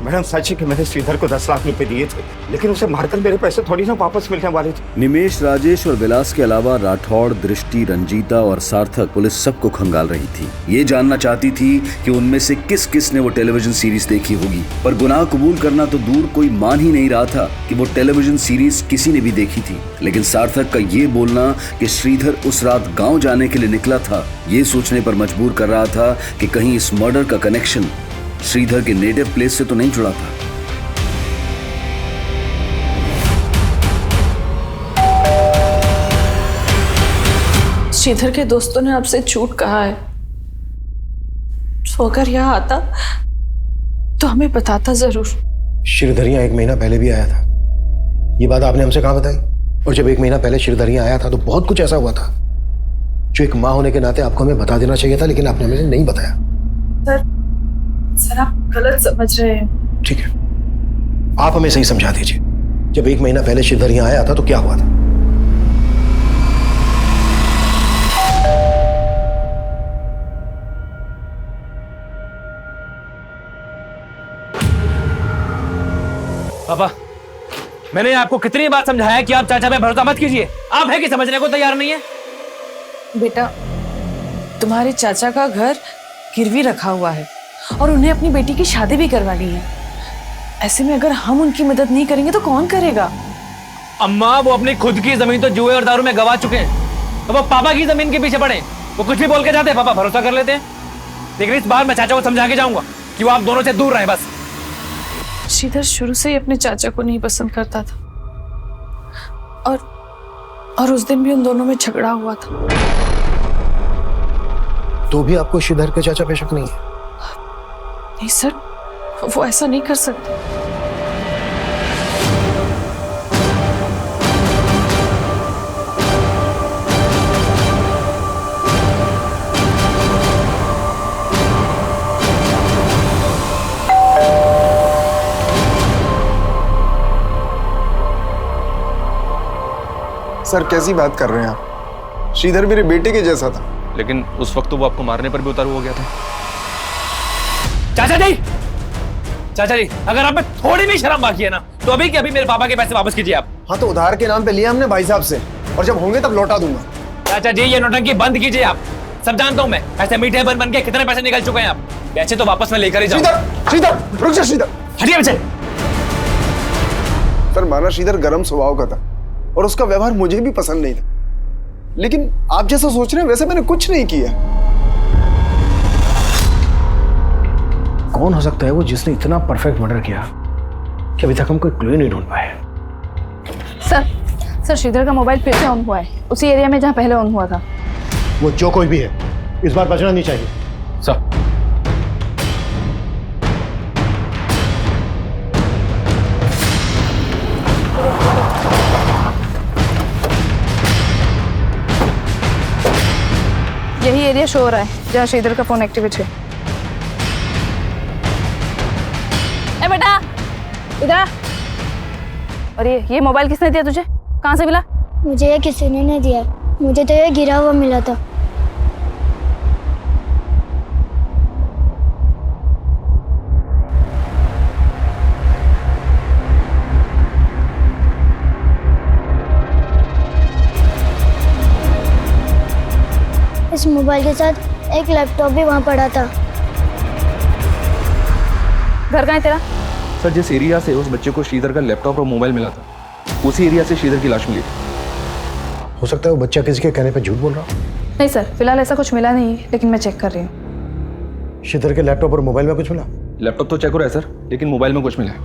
मैडम सच है कि मैंने श्रीधर को 10 लाख रुपए दिए थे, लेकिन उसे मारकर मेरे पैसे थोड़ी ना वापस मिलने वाले थे।
निमेश, राजेश और विलास के अलावा राठौड़, दृष्टि, रंजीता और सार्थक पुलिस सबको खंगाल रही थी। ये जानना चाहती थी कि उनमें से किस किस ने वो टेलीविजन सीरीज देखी होगी, पर गुनाह कबूल करना तो दूर, कोई मान ही नहीं रहा था कि वो टेलीविजन सीरीज किसी ने भी देखी थी। लेकिन सार्थक का ये बोलना कि श्रीधर उस रात गाँव जाने के लिए निकला था, ये सोचने पर मजबूर कर रहा था कि कहीं इस मर्डर का कनेक्शन श्रीधर के नेटिव प्लेस से तो नहीं जुड़ा था।
श्रीधर के दोस्तों ने आपसे झूठ कहा है, तो अगर यहाँ आता तो हमें बताता जरूर।
श्रीधर यहाँ 1 महीना पहले भी आया था। ये बात आपने हमसे कहाँ बताई? और जब 1 महीना पहले श्रीधर यहाँ आया था तो बहुत कुछ ऐसा हुआ था जो एक माँ होने के नाते आपको हमें बता देना चाहिए था, लेकिन आपने हमें नहीं बताया।
सर आप गलत समझ रहे हैं।
ठीक है, आप हमें सही समझा दीजिए। जब 1 महीना पहले श्रीधर यहाँ आया था तो क्या हुआ था?
पापा, मैंने आपको कितनी बार समझाया कि आप चाचा पे भरोसा मत कीजिए। आप है कि समझने को तैयार नहीं है?
बेटा, तुम्हारे चाचा का घर गिरवी रखा हुआ है और उन्हें अपनी बेटी की शादी भी करवानी है। ऐसे में अगर हम उनकी मदद नहीं करेंगे तो कौन करेगा?
अम्मा, वो अपनी खुद की जमीन तो जुए और दारू में गवा चुके हैं, तो वो पापा की जमीन के पीछे पड़े। वो कुछ भी बोल के जाते हैं, पापा भरोसा कर लेते हैं। लेकिन इस बार मैं चाचा को समझा के जाऊंगा कि वो आप दोनों से दूर रहे बस।
श्रीधर शुरू से ही अपने चाचा को नहीं पसंद करता था, और उस दिन भी उन दोनों में झगड़ा हुआ था।
तो भी आपको श्रीधर के चाचा पे शक नहीं है?
नहीं सर, वो ऐसा नहीं कर सकते।
सर कैसी बात कर रहे हैं आप? श्रीधर मेरे बेटे के जैसा था।
लेकिन उस वक्त तो वो आपको मारने पर भी उतारू हो गया था।
चाचा जी, चाचा जी, अगर आप में थोड़ी भी शर्म बाकी है ना, तो अभी के अभी मेरे पापा के पैसे वापस कीजिए आप।
हाँ, तो उधार के नाम पे लिया हमने भाई साहब से, और जब होंगे तब लौटा दूंगा।
चाचा जी, ये नौटंकी बंद कीजिए आप। सब जानता हूँ मैं, ऐसे मीठे बन के कितने पैसे निकल चुके हैं आप। पैसे तो वापस मैं लेकर ही जाऊंगा।
श्रीधर, रुक जा श्रीधर,
हटिए पीछे।
सर माना श्रीधर गर्म स्वभाव का था और उसका व्यवहार मुझे भी पसंद नहीं था, लेकिन आप जैसा सोच रहे हैं वैसे मैंने कुछ नहीं किया।
कौन हो सकता है वो जिसने इतना परफेक्ट मर्डर किया कि अभी तक हम कोई क्लू नहीं ढूंढ पाए?
सर श्रीधर का मोबाइल फिर से ऑन हुआ है, उसी एरिया में जहाँ पहले ऑन हुआ था।
वो जो कोई भी है, इस बार बचना नहीं चाहिए।
सर,
यही एरिया शो हो रहा है जहाँ श्रीधर का फोन एक्टिवेट है। ए बेटा, इधर आ। और ये मोबाइल किसने दिया तुझे? कहाँ से मिला?
मुझे ये किसी ने नहीं दिया, मुझे तो ये गिरा हुआ मिला था। इस मोबाइल के साथ एक लैपटॉप भी वहाँ पड़ा था।
घर कहाँ है तेरा?
सर, जिस एरिया से उस बच्चे को श्रीधर का लैपटॉप और मोबाइल मिला था, उसी एरिया से श्रीधर की लाश मिली थी।
हो सकता है वो बच्चा किसी के कहने पे झूठ बोल रहा हो।
नहीं सर, फिलहाल ऐसा कुछ मिला नहीं, लेकिन मैं चेक कर रही हूँ।
श्रीधर के लैपटॉप और मोबाइल में कुछ मिला?
लैपटॉप तो चेक हो रहा है सर, लेकिन मोबाइल में कुछ मिला है।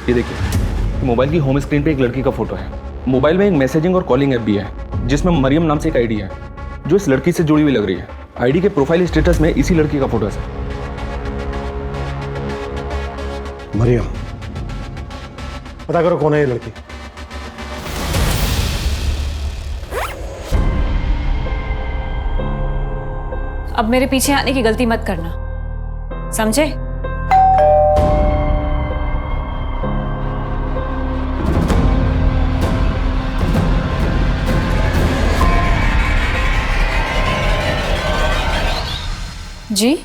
ये देखिए, मोबाइल की होम स्क्रीन पे एक लड़की का फोटो है। मोबाइल में एक मैसेजिंग और कॉलिंग ऐप भी है जिसमें मरियम नाम से एक आईडी है। जो इस लड़की से जुड़ी हुई लग रही है। आईडी के प्रोफाइल स्टेटस में इसी लड़की का फोटो है सर।
मरियम, पता करो कौन है ये लड़की।
अब मेरे पीछे आने की गलती मत करना, समझे? जी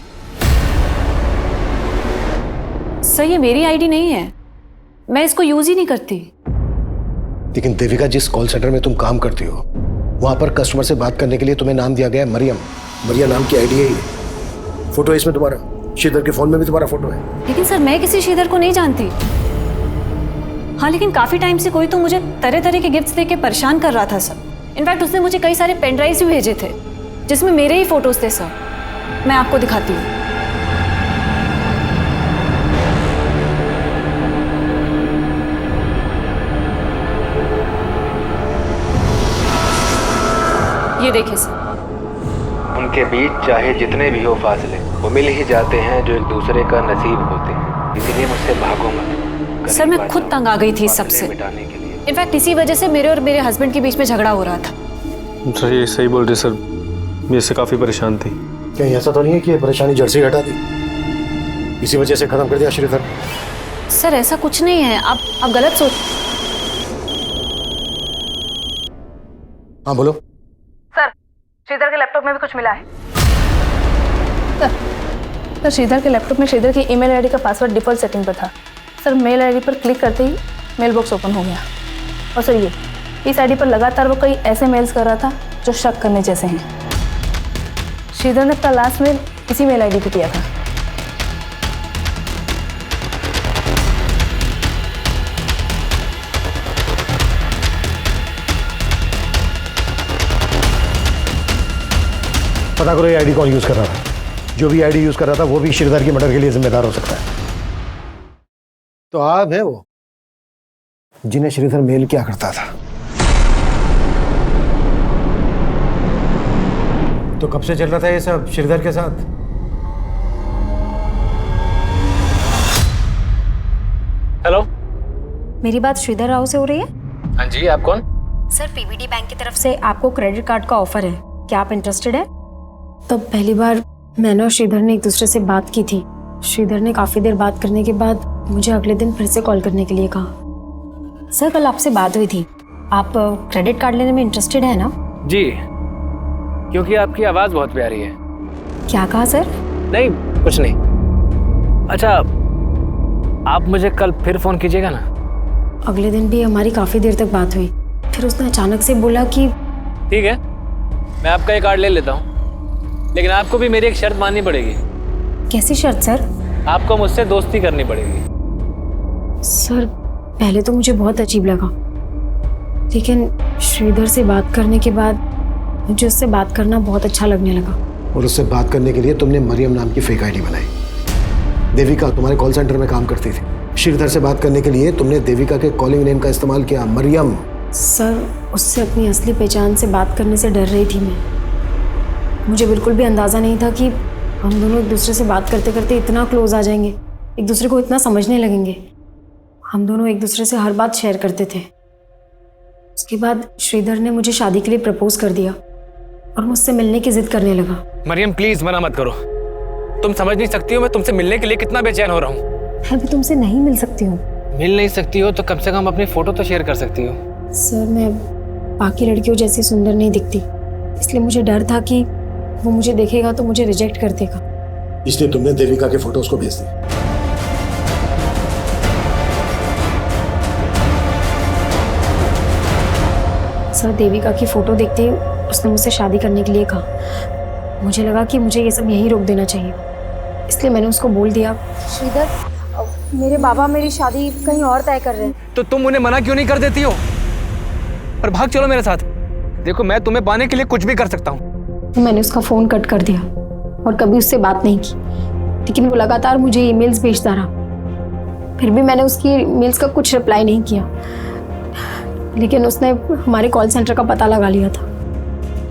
सर, ये मेरी आईडी नहीं है, मैं इसको यूज ही नहीं करती।
लेकिन देविका, जिस कॉल सेंटर में तुम काम करती हो वहां पर कस्टमर से बात करने के लिए तुम्हें नाम दिया गया है मरियम। मरिया नाम की आईडी है ये। फोटो है इसमें तुम्हारा, श्रीधर के फोन में भी तुम्हारा फोटो है।
लेकिन सर, मैं किसी श्रीधर को नहीं जानती। हाँ, लेकिन काफी टाइम से कोई तो मुझे तरह तरह के गिफ्ट्स देके परेशान कर रहा था सर। इनफैक्ट उसने मुझे कई सारे पेन ड्राइव्स भी भेजे थे जिसमें मेरे ही फोटोज थे सर। मैं आपको दिखाती हूँ। ये देखिए सर।
उनके बीच चाहे जितने भी हो फासले, वो मिल ही जाते हैं जो एक दूसरे का नसीब होते हैं। इसीलिए मुझसे भागो मत।
सर, मैं खुद तंग आ गई थी इस सबसे। इनफैक्ट इसी वजह से मेरे और मेरे हस्बैंड के बीच में झगड़ा हो रहा था।
सर ये सही बोल रहे सर, मैं इससे काफी परेशान थी।
कहीं ऐसा तो नहीं है कि ये परेशानी जड़ से हटा दी, इसी वजह से खत्म कर दिया श्रीधर?
सर ऐसा कुछ नहीं है, आप गलत सोच।
हाँ बोलो।
सर, श्रीधर के लैपटॉप में भी कुछ मिला है। सर, श्रीधर के लैपटॉप में श्रीधर की ईमेल आईडी का पासवर्ड डिफॉल्ट सेटिंग पर था। सर, मेल आईडी पर क्लिक करते ही मेल बॉक्स ओपन हो गया। और सर, ये इस आईडी पर लगातार वो कई ऐसे मेल्स कर रहा था जो शक करने जैसे हैं। श्रीधर ने अपना लास्ट मेल इसी मेल आईडी पे किया था।
पता करो ये आईडी कौन यूज कर रहा था। जो भी आईडी यूज कर रहा था वो भी श्रीधर की मर्डर के लिए जिम्मेदार हो सकता है। तो आप है वो जिन्हें श्रीधर मेल किया करता था। तो कब से चल रहा था ये सब श्रीधर के साथ?
हेलो,
मेरी बात श्रीधर राव से हो रही है?
हाँ जी, आप कौन?
सर, पीवीडी बैंक की तरफ से आपको क्रेडिट कार्ड का ऑफर है, क्या आप इंटरेस्टेड है? तो पहली बार मैंने और श्रीधर ने एक दूसरे से बात की थी। श्रीधर ने काफ़ी देर बात करने के बाद मुझे अगले दिन फिर से कॉल करने के लिए कहा। सर, कल आपसे बात हुई थी, आप क्रेडिट कार्ड लेने में इंटरेस्टेड है ना?
जी, क्योंकि आपकी आवाज़ बहुत प्यारी है।
क्या कहा सर?
नहीं, कुछ नहीं। अच्छा, आप मुझे कल फिर फ़ोन कीजिएगा ना?
अगले दिन भी हमारी काफ़ी देर तक बात हुई, फिर उसने अचानक से बोला कि
ठीक है, मैं आपका ये कार्ड ले लेता हूँ, लेकिन आपको भी मेरी एक शर्त माननी पड़ेगी।
कैसी शर्त सर?
आपको मुझसे दोस्ती करनी पड़ेगी।
सर, पहले तो मुझे बहुत अजीब लगा, लेकिन श्रीधर से बात करने के बाद मुझे उससे बात करना बहुत अच्छा लगने लगा।
और उससे बात करने के लिए तुमने मरियम नाम की फेक आईडी बनाई। देविका तुम्हारे कॉल सेंटर में काम करती थी। श्रीधर से बात करने के लिए तुमने देविका के कॉलिंग नेम का इस्तेमाल किया, मरियम।
सर, उससे अपनी असली पहचान से बात करने से डर रही थी मैं। मुझे बिल्कुल भी अंदाज़ा नहीं था कि हम दोनों एक दूसरे से बात करते करते इतना क्लोज आ जाएंगे, एक दूसरे को इतना समझने लगेंगे। हम दोनों एक दूसरे से हर बात शेयर करते थे। उसके बाद श्रीधर ने मुझे शादी के लिए प्रपोज कर दिया और मुझसे मिलने की जिद करने लगा।
मरियम, प्लीज मना मत करो। तुम समझ नहीं सकती हो मैं तुमसे मिलने के लिए कितना बेचैन हो रहा हूँ।
मैं भी तुमसे नहीं मिल सकती हूँ।
मिल नहीं सकती हो तो कम से कम अपनी फोटो तो शेयर कर सकती हो।
सर, मैं बाकी लड़कियों जैसी सुंदर नहीं दिखती, इसलिए मुझे डर था कि वो मुझे देखेगा तो मुझे रिजेक्ट कर देगा।
इसलिए तुमने देविका के फोटोज को भेज दिया।
सर, देविका की फोटो देखते ही उसने मुझसे शादी करने के लिए कहा। मुझे लगा कि मुझे ये सब यहीं रोक देना चाहिए, इसलिए मैंने उसको बोल दिया, श्रीधर, मेरे बाबा मेरी शादी कहीं और तय कर रहे हैं।
तो तुम उन्हें मना क्यों नहीं कर देती हो और भाग चलो मेरे साथ। देखो, मैं तुम्हें पाने के लिए कुछ भी कर सकता हूँ।
तो मैंने उसका फ़ोन कट कर दिया और कभी उससे बात नहीं की, लेकिन वो लगातार मुझे ईमेल्स भेजता रहा। फिर भी मैंने उसकी ईमेल्स का कुछ रिप्लाई नहीं किया, लेकिन उसने हमारे कॉल सेंटर का पता लगा लिया था।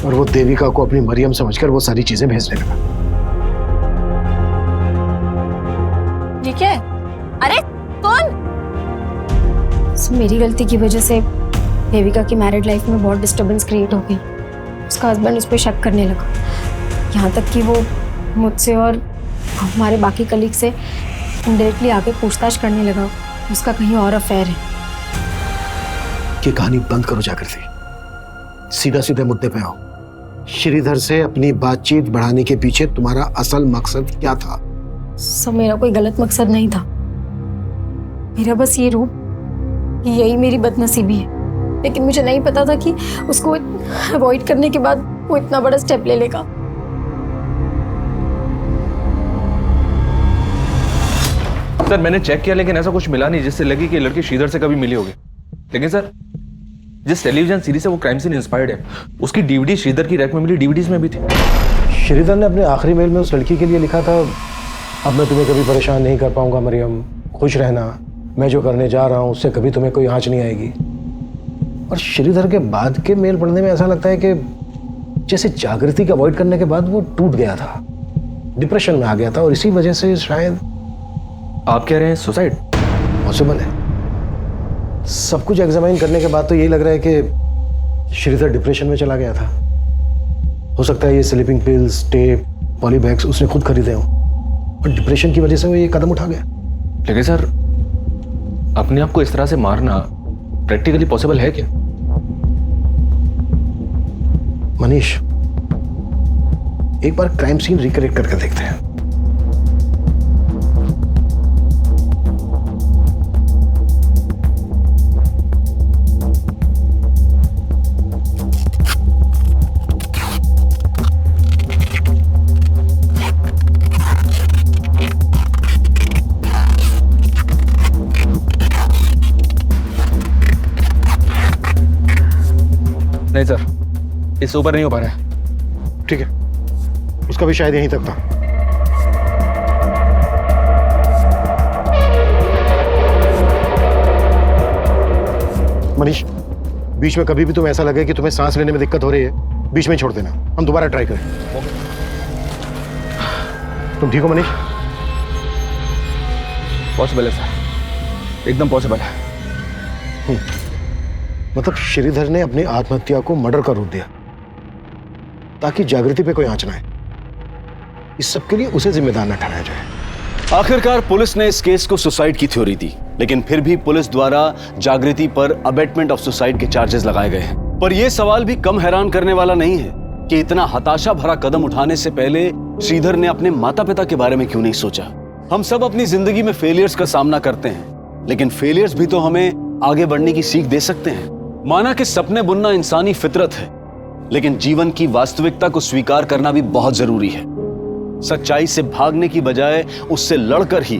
और वो देविका को अपनी मरियम समझकर वो सारी चीजें भेजने लगा।
ये क्या है? अरे कौन?
मेरी गलती की वजह से देविका की मैरिड लाइफ में बहुत डिस्टरबेंस क्रिएट हो गई। उसका हस्बैंड उस पर शक करने लगा, यहाँ तक कि वो मुझसे और हमारे बाकी कलीग से इनडायरेक्टली आके पूछताछ करने लगा उसका कहीं और अफेयर है।
ये कहानी बंद करो जागृति, सीधा सीधे मुद्दे पे आओ। श्रीधर से अपनी बातचीत बढ़ाने के पीछे तुम्हारा असल मकसद क्या था?
सब मेरा कोई गलत मकसद नहीं था, मेरा बस ये रूप, यही मेरी बदनसीबी है। लेकिन मुझे नहीं पता था कि उसको अवॉइड करने के बाद वो इतना बड़ा स्टेप ले लेगा।
सर मैंने चेक किया लेकिन ऐसा कुछ मिला नहीं जिससे लगी कि लड़की श्रीधर से कभी मिली होगी। लेकिन सर जिस टेलीविजन सीरीज से वो क्राइम सीन इंस्पायर्ड है उसकी डीवीडी श्रीधर की रैक में मिली डीवीडीज में भी थी।
श्रीधर ने अपने आखिरी मेल में उस लड़की के लिए लिखा था, अब मैं तुम्हें कभी परेशान नहीं कर पाऊंगा मरियम, खुश रहना, मैं जो करने जा रहा हूं उससे कभी तुम्हें कोई आंच नहीं आएगी। और श्रीधर के बाद के मेल पढ़ने में ऐसा लगता है कि जैसे जागृति को अवॉइड करने के बाद वो टूट गया था, डिप्रेशन में आ गया था और इसी वजह से शायद।
आप कह रहे हैं सुसाइड?
पॉसिबल है। सब कुछ एग्जामाइन करने के बाद तो यही लग रहा है कि श्रीधर डिप्रेशन में चला गया था। हो सकता है ये स्लीपिंग पिल्स, टेप, पॉलीबैग्स उसने खुद खरीदे हों और डिप्रेशन की वजह से वो ये कदम उठा गया।
लेकिन सर अपने आप को इस तरह से मारना प्रैक्टिकली पॉसिबल है क्या?
मनीष, एक बार क्राइम सीन रिक्रिएट करके देखते हैं।
नहीं सर, इससे ऊपर नहीं हो पा रहा है।
ठीक है, उसका भी शायद यहीं तक था। मनीष, बीच में कभी भी तुम्हें ऐसा लगे कि तुम्हें सांस लेने में दिक्कत हो रही है, बीच में छोड़ देना, हम दोबारा ट्राई करें। तुम ठीक हो मनीष?
पॉसिबल है सर, एकदम पॉसिबल है।
मतलब श्रीधर ने अपनी आत्महत्या को मर्डर का रूप दिया ताकि जागृति पे कोई आंच ना आए। इस सब के लिए उसे जिम्मेदार न ठहराया जाए।
आखिरकार पुलिस ने इस केस को सुसाइड की थ्योरी दी, लेकिन फिर भी पुलिस द्वारा जागृति पर अबेटमेंट ऑफ सुसाइड के चार्जेस लगाए गए हैं। पर यह सवाल भी कम हैरान करने वाला नहीं है कि इतना हताशा भरा कदम उठाने से पहले श्रीधर ने अपने माता पिता के बारे में क्यों नहीं सोचा। हम सब अपनी जिंदगी में फेलियर्स का सामना करते हैं, लेकिन फेलियर्स भी तो हमें आगे बढ़ने की सीख दे सकते हैं। माना कि सपने बुनना इंसानी फितरत है, लेकिन जीवन की वास्तविकता को स्वीकार करना भी बहुत जरूरी है। सच्चाई से भागने की बजाय उससे लड़कर ही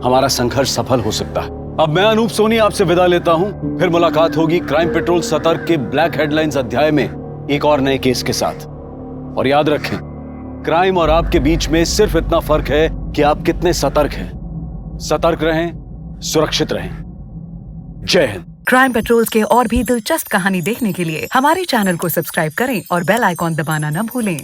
हमारा संघर्ष सफल हो सकता है। अब मैं अनूप सोनी आपसे विदा लेता हूं। फिर मुलाकात होगी क्राइम पेट्रोल सतर्क के ब्लैक हेडलाइंस अध्याय में एक और नए केस के साथ। और याद रखें, क्राइम और आपके बीच में सिर्फ इतना फर्क है कि आप कितने सतर्क हैं। सतर्क रहें, सुरक्षित रहें। जय हिंद।
क्राइम पेट्रोल्स के और भी दिलचस्प कहानी देखने के लिए हमारे चैनल को सब्सक्राइब करें और बेल आइकॉन दबाना न भूलें।